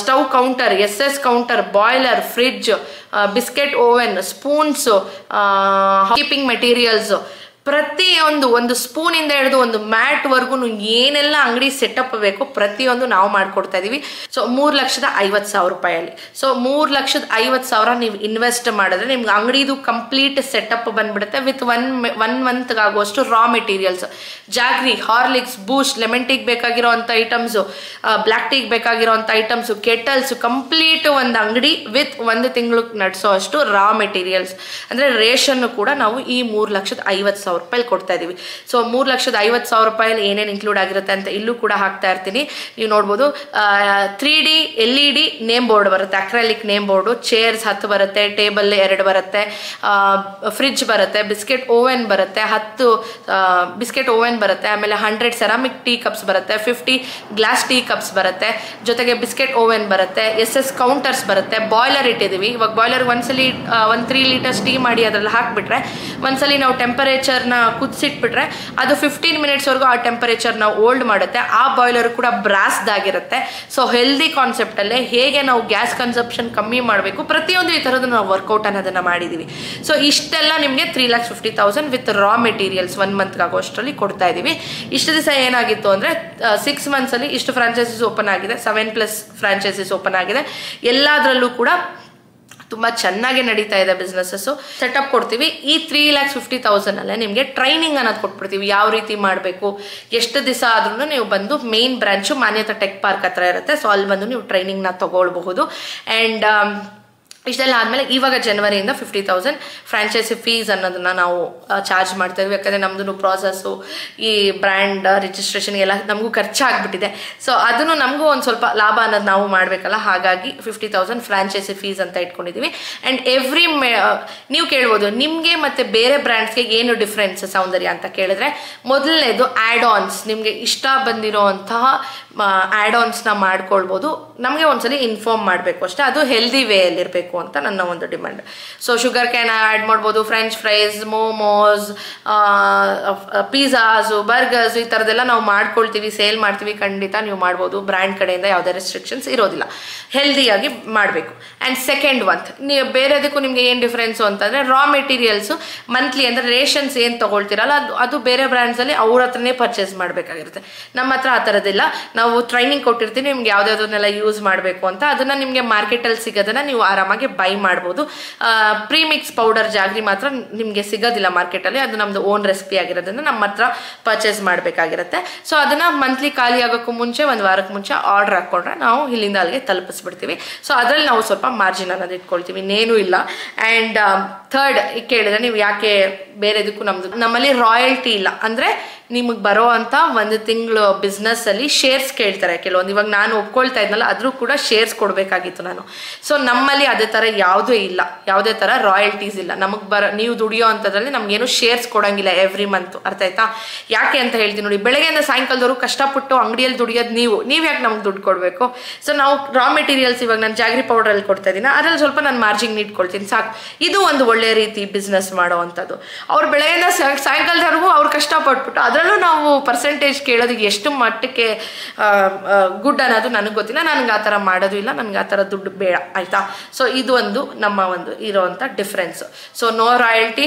stove counter, SS counter, boiler, fridge, biscuit oven, spoons, keeping materials, ಪ್ರತಿಯೊಂದು, ಒಂದು ಸ್ಪೂನಿಂದ ಹಿಡಿದು ಒಂದು ಮ್ಯಾಟ್ವರೆಗೂ ಏನೆಲ್ಲ ಅಂಗಡಿ ಸೆಟಪ್ ಬೇಕು ಪ್ರತಿಯೊಂದು ನಾವು ಮಾಡಿಕೊಡ್ತಾ ಇದ್ದೀವಿ. ಸೊ 3,50,000 ರೂಪಾಯಲ್ಲಿ. ಸೊ 3,50,000 ನೀವು ಇನ್ವೆಸ್ಟ್ ಮಾಡಿದ್ರೆ ನಿಮ್ಗೆ ಅಂಗಡಿದು ಕಂಪ್ಲೀಟ್ ಸೆಟಪ್ ಬಂದ್ಬಿಡುತ್ತೆ. ವಿತ್ ಒನ್ ಮಂತ್ಗಾಗುವಷ್ಟು raw materials, jaggery, Horlicks, Boost, lemon ಟೀಗೆ ಬೇಕಾಗಿರೋ ಅಂಥ ಐಟಮ್ಸು, ಬ್ಲ್ಯಾಕ್ ಟೀಗೆ ಬೇಕಾಗಿರೋ ಅಂಥ ಐಟಮ್ಸು, ಕೆಟಲ್ಸು, ಕಂಪ್ಲೀಟ್ ಒಂದು ಅಂಗಡಿ ವಿತ್ 1 ತಿಂಗಳು ನಡೆಸೋ ಅಷ್ಟು ರಾ ಮೆಟೀರಿಯಲ್ಸ್ ಅಂದರೆ ರೇಷನ್ನು ಕೂಡ ನಾವು ಈ 3,50,000 ರೂಪಾಯಿ ಕೊಡ್ತಾ ಇದೀವಿ. ಸೊ 3,50,000 ರೂಪಾಯಲ್ಲಿ ಏನೇನು ಇನ್ಕ್ಲೂಡ್ ಆಗಿರುತ್ತೆ ಅಂತ ಇಲ್ಲೂ ಕೂಡ ಹಾಕ್ತಾ ಇರ್ತೀನಿ. ನೀವು ನೋಡ್ಬೋದು. 3D LED ನೇಮ್ ಬೋರ್ಡ್ ಬರುತ್ತೆ, ಅಕ್ರಾಲಿಕ್ ನೇಮ್ ಬೋರ್ಡು, ಚೇರ್ಸ್ 10 ಬರುತ್ತೆ, ಟೇಬಲ್ 2 ಬರುತ್ತೆ, ಫ್ರಿಡ್ಜ್ ಬರುತ್ತೆ, ಬಿಸ್ಕೆಟ್ ಓವೆನ್ ಬರುತ್ತೆ, 10 ಬಿಸ್ಕೆಟ್ ಓವೆನ್ ಬರುತ್ತೆ, ಆಮೇಲೆ 100 ಸೆರಾಮಿಕ್ ಟೀ ಕಪ್ಸ್ ಬರುತ್ತೆ, 50 ಗ್ಲಾಸ್ ಟೀ ಕಪ್ಸ್ ಬರುತ್ತೆ, ಜೊತೆಗೆ ಬಿಸ್ಕೆಟ್ ಓವೆನ್ ಬರುತ್ತೆ, SS ಕೌಂಟರ್ಸ್ ಬರುತ್ತೆ, ಬಾಯ್ಲರ್ ಇಟ್ಟಿದ್ದೀವಿ. ಇವಾಗ ಬಾಯ್ಲರ್ ಒಂದ್ಸಲಿ 3 ಲೀಟರ್ಸ್ ಟೀ ಮಾಡಿ ಅದರಲ್ಲಿ ಹಾಕ್ಬಿಟ್ರೆ, ಒಂದ್ಸಲಿ ನಾವು ಟೆಂಪರೇಚರ್ನ ಕುದಿಸಿಟ್ಬಿಟ್ರೆ ಅದು 15 ಮಿನಿಟ್ಸ್ವರೆಗೂ ಆ ಟೆಂಪರೇಚರ್ನ ಹೋಲ್ಡ್ ಮಾಡುತ್ತೆ. ಆ ಬಾಯ್ಲರ್ ಕೂಡ ಬ್ರಾಸ್ದಾಗಿರುತ್ತೆ. ಸೊ ಹೆಲ್ದಿ ಕಾನ್ಸೆಪ್ಟಲ್ಲೇ ಹೇಗೆ ನಾವು ಗ್ಯಾಸ್ ಕನ್ಸಂಪ್ಷನ್ ಕಮ್ಮಿ ಮಾಡಬೇಕು ಪ್ರತಿಯೊಂದು ಈ ಥರದ್ದು ನಾವು ವರ್ಕೌಟ್ ಅನ್ನೋದನ್ನು ಮಾಡಿದ್ದೀವಿ. ಸೊ ಇಷ್ಟೆಲ್ಲ ನಿಮಗೆ 3,50,000 ವಿತ್ ರಾ ಮೆಟೀರಿಯಲ್ಸ್ 1 ಮಂತ್ಗಾಗೋಷ್ಟರಲ್ಲಿ ಕೊಡ್ತಾ ಇದ್ದೀವಿ. ಇಷ್ಟು ದಿವಸ ಏನಾಗಿತ್ತು ಅಂದರೆ 6 ಮಂತ್ಸಲ್ಲಿ ಇಷ್ಟು ಫ್ರಾಂಚೈಸೀಸ್ ಓಪನ್ ಆಗಿದೆ, 7+ ಫ್ರಾಂಚೈಸೀಸ್ ಓಪನ್ ಆಗಿದೆ. ಎಲ್ಲದರಲ್ಲೂ ಕೂಡ ತುಂಬ ಚೆನ್ನಾಗಿ ನಡೀತಾ ಇದೆ ಬಿಸ್ನೆಸ್ಸು. ಸೆಟಪ್ ಕೊಡ್ತೀವಿ. ಈ 3,50,000 ಅಲ್ಲೇ ನಿಮಗೆ ಟ್ರೈನಿಂಗ್ ಅನ್ನೋದು ಕೊಟ್ಬಿಡ್ತೀವಿ. ಯಾವ ರೀತಿ ಮಾಡಬೇಕು, ಎಷ್ಟು ದಿವಸ ಆದ್ರೂ ನೀವು ಬಂದು ಮೇನ್ ಬ್ರಾಂಚು ಮಾನ್ಯತಾ ಟೆಕ್ ಪಾರ್ಕ್ ಹತ್ರ ಇರುತ್ತೆ. ಸೊ ಅಲ್ಲಿ ಬಂದು ನೀವು ಟ್ರೈನಿಂಗ್ನ ತಗೊಳ್ಬಹುದು. ಆ್ಯಂಡ್ ಇಷ್ಟೆಲ್ಲ ಆದಮೇಲೆ ಇವಾಗ ಜನವರಿಯಿಂದ 50,000 ಫ್ರಾಂಚೈಸಿ ಫೀಸ್ ಅನ್ನೋದನ್ನ ನಾವು ಚಾರ್ಜ್ ಮಾಡ್ತಾ ಇದ್ವಿ. ಯಾಕಂದರೆ ನಮ್ಮದು ಪ್ರಾಸೆಸ್ಸು, ಈ ಬ್ರ್ಯಾಂಡ್ ರಿಜಿಸ್ಟ್ರೇಷನ್ಗೆಲ್ಲ ನಮಗೂ ಖರ್ಚಾಗ್ಬಿಟ್ಟಿದೆ. ಸೊ ಅದನ್ನು ನಮಗೂ ಒಂದು ಸ್ವಲ್ಪ ಲಾಭ ಅನ್ನೋದು ನಾವು ಮಾಡಬೇಕಲ್ಲ, ಹಾಗಾಗಿ 50,000 ಫ್ರಾಂಚೈಸಿ ಫೀಸ್ ಅಂತ ಇಟ್ಕೊಂಡಿದ್ದೀವಿ. ಆ್ಯಂಡ್ ನೀವು ಕೇಳ್ಬೋದು ನಿಮಗೆ ಮತ್ತು ಬೇರೆ ಬ್ರ್ಯಾಂಡ್ಸ್ಗೆ ಏನು ಡಿಫ್ರೆನ್ಸ್ ಸೌಂದರ್ಯ ಅಂತ ಕೇಳಿದ್ರೆ, ಮೊದಲನೇದು ಆ್ಯಡ್ ಆನ್ಸ್. ನಿಮಗೆ ಇಷ್ಟ ಬಂದಿರೋ ಅಂತಹ ಆ್ಯಡ್ ಆನ್ಸ್ನ ಮಾಡ್ಕೊಳ್ಬೋದು. ನಮಗೆ ಒಂದ್ಸಲಿ ಇನ್ಫಾರ್ಮ್ ಮಾಡಬೇಕು ಅಷ್ಟೇ, ಅದು ಹೆಲ್ದಿ ವೇಯಲ್ಲಿರಬೇಕು ಅಂತ ನನ್ನ ಒಂದು demand. So sugar can add ಮಾಡ್ಬೋದು, ಫ್ರೆಂಚ್ ಫ್ರೈಸ್, ಮೋಮೋಸ್, ಪಿಜ್ಜಾಸು, ಬರ್ಗರ್ಸ್, ಈ ಥರದ್ದೆಲ್ಲ ನಾವು ಮಾಡ್ಕೊಳ್ತೀವಿ, ಸೇಲ್ ಮಾಡ್ತೀವಿ. ಖಂಡಿತ ನೀವು ಮಾಡ್ಬೋದು. ಬ್ರ್ಯಾಂಡ್ ಕಡೆಯಿಂದ ಯಾವುದೇ ರೆಸ್ಟ್ರಿಕ್ಷನ್ಸ್ ಇರೋದಿಲ್ಲ. ಹೆಲ್ದಿಯಾಗಿ ಮಾಡಬೇಕು. ಆ್ಯಂಡ್ ಸೆಕೆಂಡ್ ಒನ್, ನೀವು ಬೇರೆದಕ್ಕೂ ನಿಮಗೆ ಏನು ಡಿಫ್ರೆನ್ಸು ಅಂತಂದರೆ, ರಾ ಮೆಟೀರಿಯಲ್ಸು ಮಂತ್ಲಿ ಅಂದರೆ ರೇಷನ್ಸ್ ಏನು ತೊಗೊಳ್ತೀರಲ್ಲ ಅದು ಬೇರೆ ಬ್ರ್ಯಾಂಡ್ಸಲ್ಲಿ ಅವ್ರ ಹತ್ರನೇ ಪರ್ಚೇಸ್ ಮಾಡಬೇಕಾಗಿರುತ್ತೆ. ನಮ್ಮ ಹತ್ರ ಆ ಥರದ್ದಿಲ್ಲ. ನಾವು ಟ್ರೈನಿಂಗ್ ಕೊಟ್ಟಿರ್ತೀವಿ ನಿಮ್ಗೆ ಯಾವುದ್ಯಾವುದನ್ನೆಲ್ಲ ಯೂಸ್ ಮಾಡಬೇಕು ಅಂತ. ಅದನ್ನು ನಿಮಗೆ ಮಾರ್ಕೆಟಲ್ಲಿ ಸಿಗೋದನ್ನು ನೀವು ಆರಾಮಾಗಿ ಬೈ ಮಾಡ್ಬೋದು. ಪ್ರೀಮಿಕ್ಸ್ ಪೌಡರ್ ಜಾಗ್ರಿ ಮಾತ್ರ ನಿಮಗೆ ಸಿಗೋದಿಲ್ಲ ಮಾರ್ಕೆಟಲ್ಲಿ. ಅದು ನಮ್ಮದು ಓನ್ ರೆಸಿಪಿ ಆಗಿರೋದ್ರಿಂದ ನಮ್ಮ ಹತ್ರ ಪರ್ಚೇಸ್ ಮಾಡಬೇಕಾಗಿರುತ್ತೆ. ಸೊ ಅದನ್ನು ಮಂತ್ಲಿ ಖಾಲಿ ಆಗೋಕ್ಕೂ ಮುಂಚೆ 1 ವಾರಕ್ಕೆ ಮುಂಚೆ ಆರ್ಡರ್ ಹಾಕ್ಕೊಂಡ್ರೆ ನಾವು ಇಲ್ಲಿಂದ ಅಲ್ಲಿಗೆ ತಲುಪಿಸ್ಬಿಡ್ತೀವಿ. ಸೊ ಅದರಲ್ಲಿ ನಾವು ಸ್ವಲ್ಪ ಮಾರ್ಜಿನ್ ಅನ್ನೋದು ಇಟ್ಕೊಳ್ತೀವಿ, ಇನ್ನೇನೂ ಇಲ್ಲ. ಆ್ಯಂಡ್ ಥರ್ಡ್ ಕೇಳಿದ್ರೆ, ನೀವು ಯಾಕೆ ಬೇರೆದಕ್ಕೂ ನಮ್ಮಲ್ಲಿ ರಾಯಲ್ಟಿ ಇಲ್ಲ ಅಂದರೆ, ನಿಮಗೆ ಬರೋ ಅಂಥ 1 ತಿಂಗಳು ಬಿಸ್ನೆಸ್ಸಲ್ಲಿ ಶೇರ್ಸ್ ಕೇಳ್ತಾರೆ ಕೆಲವೊಂದು. ಇವಾಗ ನಾನು ಒಪ್ಕೊಳ್ತಾ ಇದ್ನಲ್ಲ, ಆದರೂ ಕೂಡ ಶೇರ್ಸ್ ಕೊಡಬೇಕಾಗಿತ್ತು ನಾನು. ಸೊ ನಮ್ಮಲ್ಲಿ ಅದೇ ಥರ ಯಾವುದೂ ಇಲ್ಲ, ಯಾವುದೇ ಥರ ರಾಯಲ್ಟೀಸ್ ಇಲ್ಲ. ನೀವು ದುಡಿಯೋ ಅಂಥದ್ರಲ್ಲಿ ನಮಗೇನು ಶೇರ್ಸ್ ಕೊಡೋಂಗಿಲ್ಲ ಎವ್ರಿ ಮಂತ್. ಅರ್ಥ ಆಯ್ತಾ? ಯಾಕೆ ಅಂತ ಹೇಳ್ತೀನಿ ನೋಡಿ. ಬೆಳಗ್ಗೆಯಿಂದ ಸಾಯಂಕಾಲದವರು ಕಷ್ಟಪಟ್ಟು ಅಂಗಡಿಯಲ್ಲಿ ದುಡಿಯೋದು ನೀವು ಯಾಕೆ ನಮ್ಗೆ ದುಡ್ಡು ಕೊಡಬೇಕು? ಸೊ ನಾವು ರಾ ಮೆಟೀರಿಯಲ್ಸ್ ಇವಾಗ ನಾನು ಜಾಗ್ರಿ ಪೌಡ್ರಲ್ಲಿ ಕೊಡ್ತಾ ಇದ್ದೀನಿ, ಅದರಲ್ಲಿ ಸ್ವಲ್ಪ ನಾನು ಮಾರ್ಜಿನ್ ಇಟ್ಕೊಳ್ತೀನಿ ಸಾಕು. ಇದು ಒಂದು ಒಳ್ಳೆ ರೀತಿ ಬಿಸ್ನೆಸ್ ಮಾಡೋ ಅಂಥದ್ದು. ಅವ್ರು ಬೆಳಗ್ಗೆಯಿಂದ ಸಾಯಂಕಾಲದವರೆಗೂ ಅವ್ರು ಕಷ್ಟಪಟ್ಬಿಟ್ಟು ಅದರಲ್ಲೂ ನಾವು ಪರ್ಸೆಂಟೇಜ್ ಕೇಳೋದಕ್ಕೆ ಎಷ್ಟು ಮಟ್ಟಕ್ಕೆ ಗುಡ್ ಅನ್ನೋದು ನನಗೆ ಗೊತ್ತಿಲ್ಲ. ನನಗೆ ಆ ಥರ ಮಾಡೋದು ಇಲ್ಲ, ನನಗೆ ಆ ಥರ ದುಡ್ಡು ಬೇಡ. ಆಯಿತಾ? ಸೊ ಇದು ಒಂದು ನಮ್ಮ ಒಂದು ಇರೋವಂಥ ಡಿಫ್ರೆನ್ಸು. So no royalty.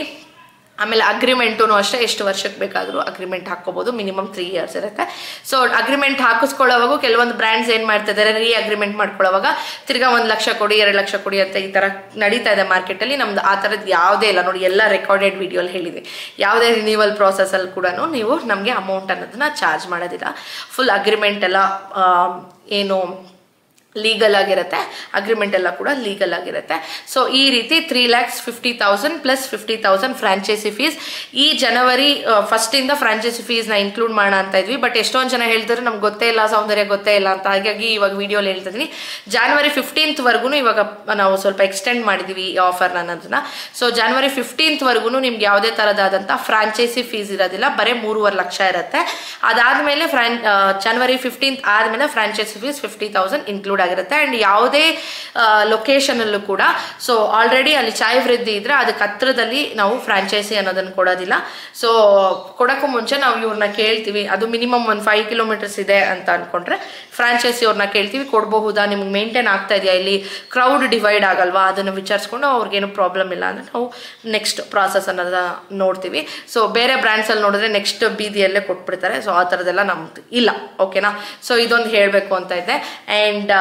ಆಮೇಲೆ ಅಗ್ರಿಮೆಂಟೂ ಅಷ್ಟೇ, ಎಷ್ಟು ವರ್ಷಕ್ಕೆ ಬೇಕಾದರೂ ಅಗ್ರಿಮೆಂಟ್ ಹಾಕ್ಕೋಬೋದು. ಮಿನಿಮಮ್ 3 ಇಯರ್ಸ್ ಇರುತ್ತೆ. ಸೊ ಅಗ್ರಿಮೆಂಟ್ ಹಾಕಿಸ್ಕೊಳ್ಳೋವಾಗ ಕೆಲವೊಂದು ಬ್ರ್ಯಾಂಡ್ಸ್ ಏನು ಮಾಡ್ತಿದ್ದಾರೆ, ಅಗ್ರಿಮೆಂಟ್ ಮಾಡ್ಕೊಳ್ಳೋವಾಗ ತಿರ್ಗಾ 1 ಲಕ್ಷ ಕೊಡಿ, 2 ಲಕ್ಷ ಕೊಡಿ ಅಂತ ಈ ಥರ ನಡೀತಾ ಇದೆ ಮಾರ್ಕೆಟಲ್ಲಿ. ನಮ್ದು ಆ ಥರದ್ದು ಯಾವುದೇ ಇಲ್ಲ ನೋಡಿ. ಎಲ್ಲ ರೆಕಾರ್ಡೆಡ್ ವಿಡಿಯೋಲಿ ಹೇಳಿದ್ವಿ. ಯಾವುದೇ ರಿನ್ಯೂವಲ್ ಪ್ರಾಸೆಸಲ್ಲಿ ಕೂಡ ನೀವು ನಮಗೆ ಅಮೌಂಟ್ ಅನ್ನೋದನ್ನ ಚಾರ್ಜ್ ಮಾಡೋದಿಲ್ಲ. ಫುಲ್ ಅಗ್ರಿಮೆಂಟ್ ಎಲ್ಲ ಏನು ಲೀಗಲ್ ಆಗಿರುತ್ತೆ, ಅಗ್ರಿಮೆಂಟ್ ಎಲ್ಲ ಕೂಡ ಲೀಗಲ್ ಆಗಿರುತ್ತೆ. ಸೊ ಈ ರೀತಿ 3,50,000 ಪ್ಲಸ್ 50,000 ಫ್ರಾಂಚೈಸಿ ಫೀಸ್. ಈ ಜನವರಿ ಫಸ್ಟಿಂದ ಫ್ರಾಂಚೈಸಿ ಫೀಸ್ನ ಇನ್ಕ್ಲೂಡ್ ಮಾಡೋಣ ಅಂತ ಇದ್ವಿ. ಬಟ್ ಎಷ್ಟೊಂದು ಜನ ಹೇಳ್ತಾರೆ ನಮ್ಗೆ ಗೊತ್ತೇ ಇಲ್ಲ ಸೌಂದರ್ಯ, ಗೊತ್ತೇ ಇಲ್ಲ ಅಂತ. ಹಾಗಾಗಿ ಇವಾಗ ವಿಡಿಯೋಲಿ ಹೇಳ್ತಾ ಇದ್ದೀನಿ, January 15th ವರೆಗೂ ಇವಾಗ ನಾವು ಸ್ವಲ್ಪ ಎಕ್ಸ್ಟೆಂಡ್ ಮಾಡಿದ್ದೀವಿ ಈ ಆಫರ್ನ ಅನ್ನೋದನ್ನ. ಸೊ January 15th ವರೆಗೂ ನಿಮ್ಗೆ ಯಾವುದೇ ಥರದಾದಂಥ ಫ್ರಾಂಚೈಸಿ ಫೀಸ್ ಇರೋದಿಲ್ಲ, ಬರೀ 3.5 ಲಕ್ಷ ಇರುತ್ತೆ. ಅದಾದಮೇಲೆ January 15th ಆದಮೇಲೆ ಫ್ರಾಂಚೈಸಿ ಫೀಸ್ 50,000 ಇನ್ಕ್ಲೂಡ್ ಆಗಿರುತ್ತೆ. ಅಂಡ್ ಯಾವುದೇ ಲೊಕೇಶನ್ ಅಲ್ಲೂ ಕೂಡ, ಸೊ ಆಲ್ರೆಡಿ ಅಲ್ಲಿ ಚಾಯ್ ವೃದ್ಧಿ ಇದ್ರೆ ಅದಕ್ಕೆ ಹತ್ರದಲ್ಲಿ ನಾವು ಫ್ರಾಂಚೈಸಿ ಅನ್ನೋದನ್ನು ಕೊಡೋದಿಲ್ಲ. ಸೊ ಕೊಡೋಕ್ಕೂ ಮುಂಚೆ ನಾವು ಇವ್ರನ್ನ ಕೇಳ್ತೀವಿ, ಅದು ಮಿನಿಮಮ್ ಒಂದು 5 ಕಿಲೋಮೀಟರ್ಸ್ ಇದೆ ಅಂತ ಅನ್ಕೊಂಡ್ರೆ ಫ್ರಾಂಚೈಸಿ ಅವ್ರನ್ನ ಕೇಳ್ತೀವಿ, ಕೊಡಬಹುದಾ, ನಿಮ್ಗೆ ಮೇಂಟೈನ್ ಆಗ್ತಾ ಇದೆಯಾ, ಇಲ್ಲಿ ಕ್ರೌಡ್ ಡಿವೈಡ್ ಆಗಲ್ವಾ, ಅದನ್ನು ವಿಚಾರಿಸ್ಕೊಂಡು ಅವ್ರಿಗೇನು ಪ್ರಾಬ್ಲಮ್ ಇಲ್ಲ ಅಂದರೆ ನಾವು ನೆಕ್ಸ್ಟ್ ಪ್ರಾಸೆಸ್ ಅನ್ನೋದ ನೋಡ್ತೀವಿ. ಸೊ ಬೇರೆ ಬ್ರ್ಯಾಂಡ್ಸಲ್ಲಿ ನೋಡಿದ್ರೆ ನೆಕ್ಸ್ಟ್ ಬೀದಿಯಲ್ಲೇ ಕೊಟ್ಬಿಡ್ತಾರೆ. ಸೊ ಆ ಥರದ್ದೆಲ್ಲ ನಮ್ದು ಇಲ್ಲ, ಓಕೆನಾ. ಸೊ ಇದೊಂದು ಹೇಳಬೇಕು ಅಂತ ಇದ್ದೆ. ಆ್ಯಂಡ್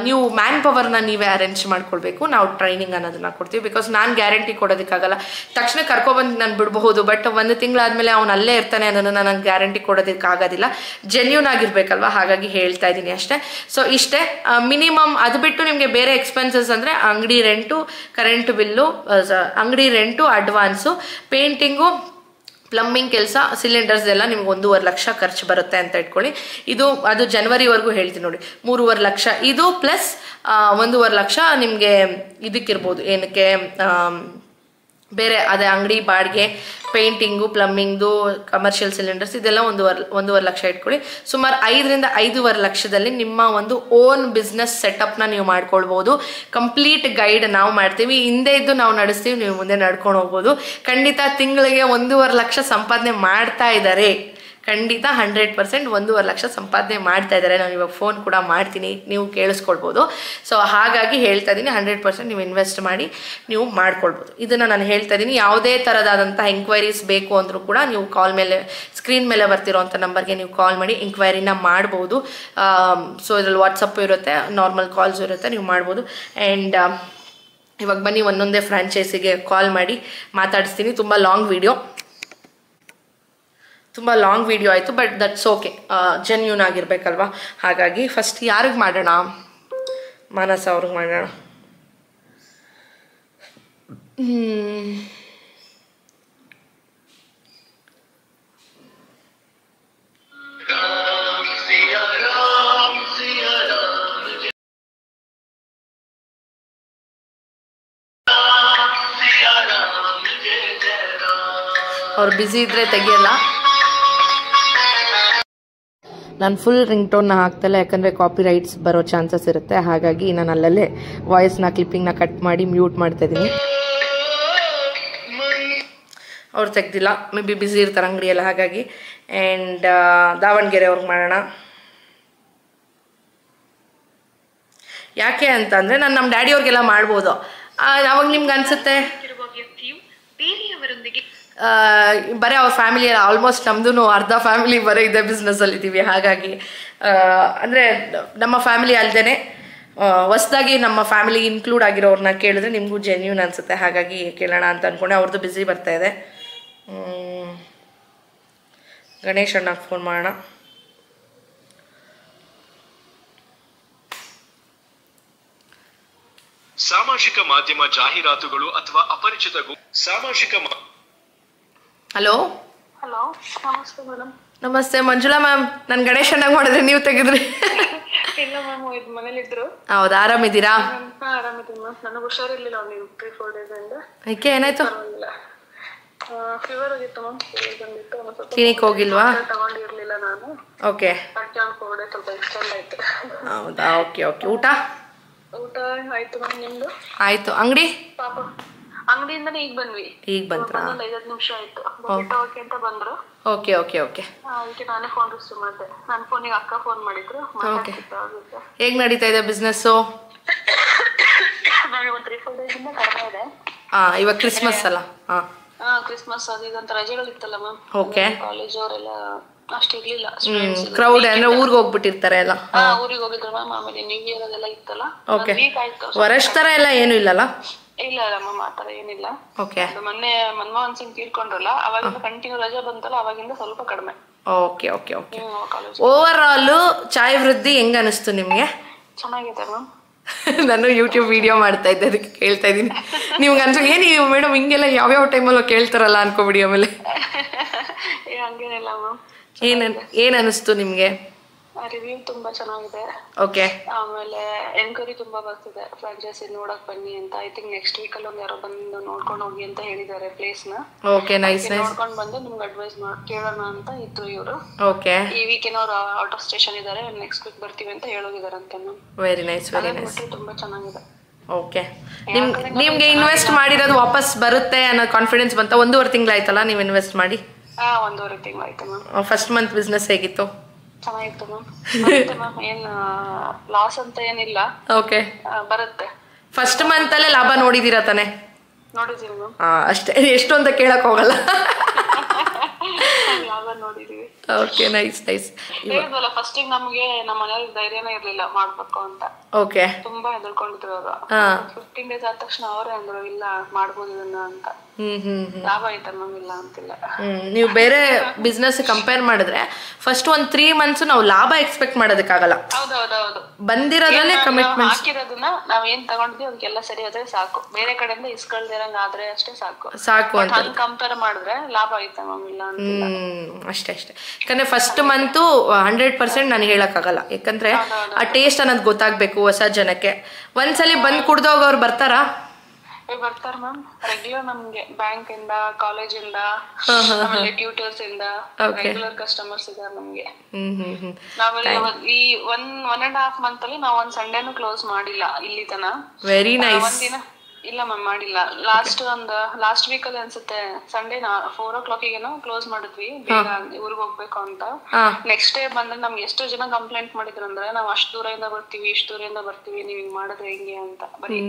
ನೀವು ಮ್ಯಾನ್ ಪವರ್ನ ನೀವೇ ಅರೇಂಜ್ ಮಾಡ್ಕೊಳ್ಬೇಕು, ನಾವು ಟ್ರೈನಿಂಗ್ ಅನ್ನೋದನ್ನ ಕೊಡ್ತೀವಿ. ಬಿಕಾಸ್ ನಾನು ಗ್ಯಾರಂಟಿ ಕೊಡೋದಕ್ಕಾಗಲ್ಲ, ತಕ್ಷಣ ಕರ್ಕೊಬಂದು ನಾನು ಬಿಡಬಹುದು, ಬಟ್ ಒಂದು ತಿಂಗಳಾದ್ಮೇಲೆ ಅವ್ನು ಅಲ್ಲೇ ಇರ್ತಾನೆ ಅನ್ನೋದನ್ನ ನಾನು ಗ್ಯಾರಂಟಿ ಕೊಡೋದಕ್ಕಾಗೋದಿಲ್ಲ, ಜೆನ್ಯೂನ್ ಆಗಿರ್ಬೇಕಲ್ವ, ಹಾಗಾಗಿ ಹೇಳ್ತಾ ಇದ್ದೀನಿ ಅಷ್ಟೇ. ಸೊ ಇಷ್ಟೇ ಮಿನಿಮಮ್. ಅದು ಬಿಟ್ಟು ನಿಮಗೆ ಬೇರೆ ಎಕ್ಸ್ಪೆನ್ಸಸ್ ಅಂದರೆ ಅಂಗಡಿ ರೆಂಟು, ಕರೆಂಟ್ ಬಿಲ್ಲು, ಅಂಗಡಿ ರೆಂಟು, ಅಡ್ವಾನ್ಸು, ಪೇಂಟಿಂಗು, ಪ್ಲಂಬಿಂಗ್ ಕೆಲಸ, ಸಿಲಿಂಡರ್ಸ್ ಎಲ್ಲ ನಿಮ್ಗೆ 1.5 ಲಕ್ಷ ಖರ್ಚು ಬರುತ್ತೆ ಅಂತ ಇಟ್ಕೊಳ್ಳಿ. ಅದು ಜನವರಿವರೆಗೂ ಹೇಳ್ತೀನಿ ನೋಡಿ, 3.5 ಲಕ್ಷ ಇದು ಪ್ಲಸ್ 1.5 ಲಕ್ಷ ನಿಮಗೆ ಇದಕ್ಕಿರ್ಬೋದು, ಏನಕ್ಕೆ ಬೇರೆ ಅದೇ ಅಂಗಡಿ ಬಾಡಿಗೆ, ಪೇಂಟಿಂಗು, ಪ್ಲಂಬಿಂಗ್ದು, ಕಮರ್ಷಿಯಲ್ ಸಿಲಿಂಡರ್ಸ್, ಇದೆಲ್ಲ 1.5 ಲಕ್ಷ ಇಟ್ಕೊಳ್ಳಿ. ಸುಮಾರು 5ರಿಂದ 5.5 ಲಕ್ಷದಲ್ಲಿ ನಿಮ್ಮ ಒಂದು ಓನ್ ಬಿಸ್ನೆಸ್ ಸೆಟಪ್ನ ನೀವು ಮಾಡ್ಕೊಳ್ಬೋದು. ಕಂಪ್ಲೀಟ್ ಗೈಡ್ ನಾವು ಮಾಡ್ತೀವಿ, ಹಿಂದೆ ಇದ್ದು ನಾವು ನಡೆಸ್ತೀವಿ, ನೀವು ಮುಂದೆ ನಡ್ಕೊಂಡು ಹೋಗ್ಬೋದು. ಖಂಡಿತ ತಿಂಗಳಿಗೆ 1.5 ಲಕ್ಷ ಸಂಪಾದನೆ ಮಾಡ್ತಾ ಇದ್ದಾರೆ, ಖಂಡಿತ 100% 1.5 ಲಕ್ಷ ಸಂಪಾದನೆ ಮಾಡ್ತಾ ಇದ್ದಾರೆ. ನಾನು ಇವಾಗ ಫೋನ್ ಕೂಡ ಮಾಡ್ತೀನಿ, ನೀವು ಕೇಳಿಸ್ಕೊಳ್ಬೋದು. ಸೊ ಹಾಗಾಗಿ ಹೇಳ್ತಾ ಇದ್ದೀನಿ, 100% ನೀವು ಇನ್ವೆಸ್ಟ್ ಮಾಡಿ ನೀವು ಮಾಡ್ಕೊಳ್ಬೋದು. ಇದನ್ನು ನಾನು ಹೇಳ್ತಾ ಇದ್ದೀನಿ. ಯಾವುದೇ ಥರದಾದಂಥ ಎಂಕ್ವೈರೀಸ್ ಬೇಕು ಅಂದರೂ ಕೂಡ ನೀವು ಕಾಲ್ ಮೇಲೆ, ಸ್ಕ್ರೀನ್ ಮೇಲೆ ಬರ್ತಿರೋಂಥ ನಂಬರ್ಗೆ ನೀವು ಕಾಲ್ ಮಾಡಿ ಎಂಕ್ವೈರಿನ ಮಾಡ್ಬೋದು. ಸೊ ಇದರಲ್ಲಿ ವಾಟ್ಸಪ್ಪು ಇರುತ್ತೆ, ನಾರ್ಮಲ್ ಕಾಲ್ಸ್ ಇರುತ್ತೆ, ನೀವು ಮಾಡ್ಬೋದು. ಆ್ಯಂಡ್ ಇವಾಗ ಬನ್ನಿ ಒಂದೊಂದೇ ಫ್ರಾಂಚೈಸಿಗೆ ಕಾಲ್ ಮಾಡಿ ಮಾತಾಡಿಸ್ತೀನಿ. ತುಂಬ ಲಾಂಗ್ ವಿಡಿಯೋ ಆಯಿತು, ಬಟ್ ದಟ್ಸ್ ಓಕೆ, ಜೆನ್ಯೂನ್ ಆಗಿರ್ಬೇಕಲ್ವಾ. ಹಾಗಾಗಿ ಫಸ್ಟ್ ಯಾರಿಗೆ ಮಾಡೋಣ? ಮಾನಸ ಅವ್ರಿಗೆ ಮಾಡೋಣ. ಅವ್ರು ಬ್ಯುಸಿ ಇದ್ರೆ ತೆಗಿಯಲ್ಲ. ನಾನು ಫುಲ್ ರಿಂಗ್ ಟೋನ್ನ ಹಾಕ್ತಲ್ಲ, ಯಾಕಂದರೆ ಕಾಪಿ ರೈಟ್ಸ್ ಬರೋ ಚಾನ್ಸಸ್ ಇರುತ್ತೆ. ಹಾಗಾಗಿ ನಾನು ಅಲ್ಲಲ್ಲೇ ವಾಯ್ಸ್ನ ಕ್ಲಿಪ್ಪಿಂಗ್ನ ಕಟ್ ಮಾಡಿ ಮ್ಯೂಟ್ ಮಾಡ್ತಾಯಿದ್ದೀನಿ. ಅವ್ರು ತೆಗ್ದಿಲ್ಲ, ಮೇ ಬಿ ಬ್ಯುಸಿ ಇರ್ತಾರೆ ಅಂಗಡಿಯೆಲ್ಲ, ಹಾಗಾಗಿ. ಆ್ಯಂಡ್ ದಾವಣಗೆರೆ ಅವ್ರಿಗೆ ಮಾಡೋಣ. ಯಾಕೆ ಅಂತಂದರೆ ನಾನು ನಮ್ಮ ಡ್ಯಾಡಿಯವ್ರಿಗೆಲ್ಲ ಮಾಡ್ಬೋದು. ಅವಾಗ ನಿಮ್ಗೆ ಅನಿಸುತ್ತೆ ಬರೀ ಅವ್ರ ಫ್ಯಾಮಿಲಿ ಆಲ್ಮೋಸ್ಟ್ ನಮ್ಮದು ಅರ್ಧ ಫ್ಯಾಮಿಲಿ ಬರೀ ಇದೇ ಬಿಸ್ನೆಸ್ಸಲ್ಲಿದ್ದೀವಿ. ಹಾಗಾಗಿ ಅಂದರೆ ನಮ್ಮ ಫ್ಯಾಮಿಲಿ ಅಲ್ಲದೇ ಹೊಸದಾಗಿ ನಮ್ಮ ಫ್ಯಾಮಿಲಿ ಇನ್ಕ್ಲೂಡ್ ಆಗಿರೋರನ್ನ ಕೇಳಿದ್ರೆ ನಿಮಗೂ ಜೆನ್ಯೂನ್ ಅನಿಸುತ್ತೆ. ಹಾಗಾಗಿ ಕೇಳೋಣ ಅಂತ ಅಂದ್ಕೊಂಡೆ. ಅವ್ರದ್ದು ಬ್ಯುಸಿ ಬರ್ತಾಯಿದೆ. ಗಣೇಶ್ ಅಣ್ಣಗೆ ಫೋನ್ ಮಾಡೋಣ.
ಸಾಮಾಜಿಕ ಮಾಧ್ಯಮ ಜಾಹೀರಾತುಗಳು ಅಥವಾ ಅಪರಿಚಿತ ಸಾಮಾಜಿಕ.
ಹಲೋ.
ನಮಸ್ತೆ ಮೇಡಮ್.
ನಮಸ್ತೆ ಮಂಜುಳಾ ಮ್ಯಾಮ್. ನಾನು ಗಣೇಶ್ ಅಣ್ಣಗೆ ಮಾಡಿದ್ರೆ ನೀವು ತೆಗೆದ್ರಿ?
ಇಲ್ಲ ಮ್ಯಾಮ್, ಮನೇಲಿದ್ರು.
ಹೌದಾ, ಆರಾಮಿದ್ದೀರಾ?
ಆರಾಮಿದ್ದೀನಿ ಮ್ಯಾಮ್. ನನಗೆ ಹುಷಾರಿರ್ಲಿಲ್ಲ, ನೀವು 3-4 ಡೇಸ್ ಇಂದ.
ಏಕೆ, ಏನಾಯ್ತು?
ಫೀವರ್ ಆಗಿತ್ತು ಮ್ಯಾಮ್, ಬಂದಿತ್ತು.
ಕ್ಲಿನಿಕ್ ಹೋಗಿಲ್ವಾ?
ತಗೊಂಡಿರ್ಲಿಲ್ಲ ನಾನು.
ಓಕೆ.
4 ಡೇಸ್ ಸ್ವಲ್ಪ ಎಕ್ಸ್ಟೆಂಡ್ ಆಯ್ತು.
ಹೌದಾ, ಓಕೆ. ಊಟ
ಆಯ್ತು ಮ್ಯಾಮ್, ನಿಮ್ದು?
ಆಯ್ತು. ಅಂಗಡಿ
ಪಾಪ ಅಂಗಡಿಯಿಂದನೇ ಈಗ ಬಂದ್ವಿ.
ಈಗ ಬಂದ್ರಾ?
5 ನಿಮಿಷ ಆಯ್ತು. ಹೋಗಕ್ಕೆ ಅಂತ ಬಂದ್ರು.
Okay okay okay.
ಅದಕ್ಕೆ ನಾನೇ ಫೋನ್ ರಿಸೀವ್ ಮಾಡಿದೆ. ನನ್ನ ಫೋನಿಗೆ ಅಕ್ಕ ಫೋನ್ ಮಾಡಿದ್ರು.
ಓಕೆ. ಹೇಗೆ ನಡೀತಾ ಇದೆ ಬಿಸ್ನೆಸ್ಸು?
ನಾನು 3-4 ಡೇಸ್ ಇಂದ ಕಡಿಮೆ ಇದೆ.
ಇವಾಗ ಕ್ರಿಸ್ಮಸ್ ಅಲ್ಲ?
ಕ್ರಿಸ್ಮಸ್ ಅದು ಇದಂತ ರಜೆಗಳಿತ್ತಲ್ಲ ಮ್ಯಾಮ್.
ಓಕೆ.
ಕಾಲೇಜ್ ಅವರೆಲ್ಲ ಅಷ್ಟು ಇರ್ಲಿಲ್ಲ.
ಕ್ರೌಡ್ ಅಂದ್ರೆ ಊರಿಗೆ ಹೋಗ್ಬಿಟ್ಟಿರ್ತಾರೆ ಎಲ್ಲ.
ಊರಿಗೆ ಹೋಗಿದ್ರು ಮ್ಯಾಮ್. ಆಮೇಲೆ ನ್ಯೂ ಇಯರ್ ಅದೆಲ್ಲ ಇತ್ತಲ್ಲ.
ಓಕೆ.
ವೀಕ್ ಆಯ್ತು.
ವರಷ್ಟು ತರ ಎಲ್ಲ ಏನು ಇಲ್ಲಲ್ಲ?
ಇಲ್ಲ ಮ್ಯಾಮ್, ಆತರ ಏನಿಲ್ಲ.
ಓಕೆ.
ಮೊನ್ನೆ ಮನಮೋಹನ್ ಸಿಂಗ್ ತೀರ್ಕೊಂಡ್ರಲ್ಲ, ಅವಾಗಿಂದ ಕಂಟಿನ್ಯೂ ರಜೆ ಬಂತಲ್ಲ, ಅವಾಗಿಂದ ಸ್ವಲ್ಪ ಕಡಿಮೆ.
Okay okay okay. Overall Chai Vriddhi ಹೆಂಗ ಅನಿಸ್ತು ನಿಮ್ಗೆ?
ಚೆನ್ನಾಗಿದೆ ಮ್ಯಾಮ್.
ನಾನು ಯೂಟ್ಯೂಬ್ ವಿಡಿಯೋ ಮಾಡ್ತಾ ಇದ್ದೆ, ಅದಕ್ಕೆ ಕೇಳ್ತಾ ಇದ್ದೀನಿ. ನಿಮ್ಗೆ ಅನ್ಸೋ ಏನು ಮೇಡಮ್ ಹಿಂಗೆಲ್ಲ ಯಾವ್ಯಾವ ಟೈಮಲ್ಲೂ ಕೇಳ್ತಾರಲ್ಲ ಅನ್ಕೋಬಿಡಿ. ಆಮೇಲೆ
ಹಂಗೇನಿಲ್ಲ ಮ್ಯಾಮ್.
ಏನ್ ಅನಿಸ್ತು ನಿಮ್ಗೆ?
ರಿವ್ಯೂ ತುಂಬಾ ಚೆನ್ನಾಗಿದೆ.
ಓಕೆ.
ಆಮೇಲೆ ಎನ್ಕ್ವೈರಿ ತುಂಬಾ ಬರ್ತಿದೆ, ಫ್ರಾಂಚೈಸಿ ನೋಡಕ್ ಬನ್ನಿ ಅಂತ. ಐ ಥಿಂಕ್ ನೆಕ್ಸ್ಟ್ ವೀಕ್ ಅಲ್ಲಿ ಒಂದ್ ಯಾರೋ ಬಂದು ನೋಡ್ಕೊಂಡು ಹೋಗಿ ಅಂತ ಹೇಳಿದ್ದಾರೆ ಪ್ಲೇಸ್ ನ.
Okay, nice nice.
ನೋಡ್ಕೊಂಡು ಬಂದು ನಿಮ್ಗೆ ಅಡ್ವೈಸ್ ಕೇಳೋಣ ಅಂತ ಇತ್ತು ಇವರು.
ಓಕೆ.
ಈ ವೀಕ್ ಏನೋ ಔಟ್ ಆಫ್ ಸ್ಟೇಷನ್ ಇದಾರೆ, ನೆಕ್ಸ್ಟ್ ವೀಕ್ ಬರ್ತೀವಿ ಅಂತ ಹೇಳೋಗಿದ್ದಾರೆ ಅಂತ.
Very nice, very nice.
ತುಂಬಾ ಚೆನ್ನಾಗಿದೆ.
ಓಕೆ. ನಿಮ್ಗೆ ಇನ್ವೆಸ್ಟ್ ಮಾಡಿರೋದು ವಾಪಸ್ ಬರುತ್ತೆ ಅನ್ನೋ ಕಾನ್ಫಿಡೆನ್ಸ್ ಬಂತ? 1.5 ತಿಂಗಳಾಯ್ತಲ್ಲ ನೀವು ಇನ್ವೆಸ್ಟ್ ಮಾಡಿ?
1.5 ತಿಂಗಳಾಯ್ತು ಮ್ಯಾಮ್.
ಫಸ್ಟ್ ಮಂತ್ ಬಿಸ್ನೆಸ್ ಹೇಗಿತ್ತು?
ಚೆನ್ನಾಗಿತ್ತು ಮ್ಯಾಮ್. ಏನ್ ಲಾಸ್ ಅಂತ ಏನಿಲ್ಲ.
ಓಕೆ.
ಬರುತ್ತೆ.
ಫಸ್ಟ್ ಮಂತ್ ಅಲ್ಲೇ ಲಾಭ ನೋಡಿದೀರಾ ತಾನೆ?
ನೋಡಿದೀವಿ ಮ್ಯಾಮ್.
ಅಷ್ಟೇ, ಎಷ್ಟು ಅಂತ ಕೇಳಕ್ ಹೋಗಲ್ಲ.
ಲಾಭ ನೋಡಿದೀವಿ.
Okay, nice nice.
ಹೇಳಿದ್ವಲ್ಲ ಫಸ್ಟಿಗೆ ನಮ್ಗೆ ನಮ್ಮ ಮನೆಯವ್ರಿಗೆ ಧೈರ್ಯನೇ ಇರ್ಲಿಲ್ಲ ಮಾಡ್ಬೇಕು ಅಂತ.
ಓಕೆ.
ತುಂಬಾ ಹೆದರ್ಕೊಂಡಿದ್ರು ಅವರು. 15 ಡೇಸ್ ಆದ ತಕ್ಷಣ ಅವರೇ ಅಂದ್ರು ಇಲ್ಲ ಮಾಡ್ಬೋದು ಇದನ್ನ ಅಂತ. ಲಾಭ ಆಯ್ತಾ ಮ್ಯಾಮ್? ಇಲ್ಲ ಅಂತಿಲ್ಲ.
ನೀವು ಬೇರೆ ಬಿಸ್ನೆಸ್ ಕಂಪೇರ್ ಮಾಡಿದ್ರೆ ಫಸ್ಟ್ 3 ಮಂತ್ಸ್ ನಾವು ಲಾಭ ಎಕ್ಸ್ಪೆಕ್ಟ್ ಮಾಡೋದಕ್ಕಾಗಲ್ಲ.
ಹೌದೌದೌದು.
ಬಂದಿರೋದ್ರಲ್ಲೇ ಕಮಿಟ್ಮೆಂಟ್
ಹಾಕಿರೋದನ್ನ ನಾವ್ ಏನ್ ತಗೊಂಡ್ವಿ ಅದಕ್ಕೆಲ್ಲ ಸರಿ ಆದ್ರೆ ಸಾಕು. ಬೇರೆ ಕಡೆಯಿಂದ ಇಸ್ಕೊಳ್ದಿರಂಗ ಆದ್ರೆ ಅಷ್ಟೇ ಸಾಕು ಅಂತ ಕಂಪೇರ್ ಮಾಡಿದ್ರೆ ಲಾಭ ಆಯ್ತಾ ಮ್ಯಾಮ್? ಇಲ್ಲ ಅಂತಿಲ್ಲ.
ಅಷ್ಟೇ ಅಷ್ಟೇ. ಯಾಕಂದ್ರೆ ಫಸ್ಟ್ ಮಂತು 100% ನಾನು ಹೇಳಕ್ಕಾಗಲ್ಲ, ಯಾಕಂದ್ರೆ ಆ ಟೇಸ್ಟ್ ಅನ್ನೋದು ಗೊತ್ತಾಗ್ಬೇಕು ಹೊಸ ಜನಕ್ಕೆ. ಒಂದ್ಸಲಿ ಬಂದ್ ಕುಡ್ದೋಗವ್ರು ಬರ್ತಾರಾ?
ಬರ್ತಾರ ಮ್ಯಾಮ್. ರೆಗ್ಯುಲರ್ ನಮ್ಗೆ ಬ್ಯಾಂಕ್ ಇಂದ, ಕಾಲೇಜ್ ಇಂದ, ಆಮೇಲೆ ಟ್ಯೂಟರ್ಸ್ ಇಂದ ರೆಗ್ಯುಲರ್ ಕಸ್ಟಮರ್ಸ್ ಇದಾರೆ ನಮ್ಗೆ. ನಾವೆಲ್ಲ ಈ 1.5 ಮಂತ್ ಅಲ್ಲಿ ನಾವ್ ಒಂದ್ ಸಂಡೇನು ಕ್ಲೋಸ್ ಮಾಡಿಲ್ಲ ಇಲ್ಲಿ ತನ.
Very nice.
ಒಂದಿನ ಇಲ್ಲ ಮ್ಯಾಮ್ ಮಾಡಿಲ್ಲ. ಲಾಸ್ಟ್ ವೀಕ್ ಅಲ್ಲಿ ಅನ್ಸುತ್ತೆ ಸಂಡೇ 4 o'clock ಗೆನೋ ಕ್ಲೋಸ್ ಮಾಡಿದ್ವಿ, ಬೇಗ ಊರಿಗೆ ಹೋಗ್ಬೇಕು ಅಂತ. ನೆಕ್ಸ್ಟ್ ಡೇ ಬಂದ್ರೆ ನಮ್ಗೆ ಎಷ್ಟೋ ಜನ ಕಂಪ್ಲೇಂಟ್ ಮಾಡಿದ್ರು ಅಂದ್ರೆ ನಾವ್ ಅಷ್ಟ್ ದೂರದಿಂದ ಬರ್ತೀವಿ, ಇಷ್ಟ್ ದೂರದಿಂದ ಬರ್ತೀವಿ, ನೀವ್ ಹಿಂಗ್ ಮಾಡಿದ್ರೆ ಹೆಂಗೆ ಅಂತ. ಬರೀ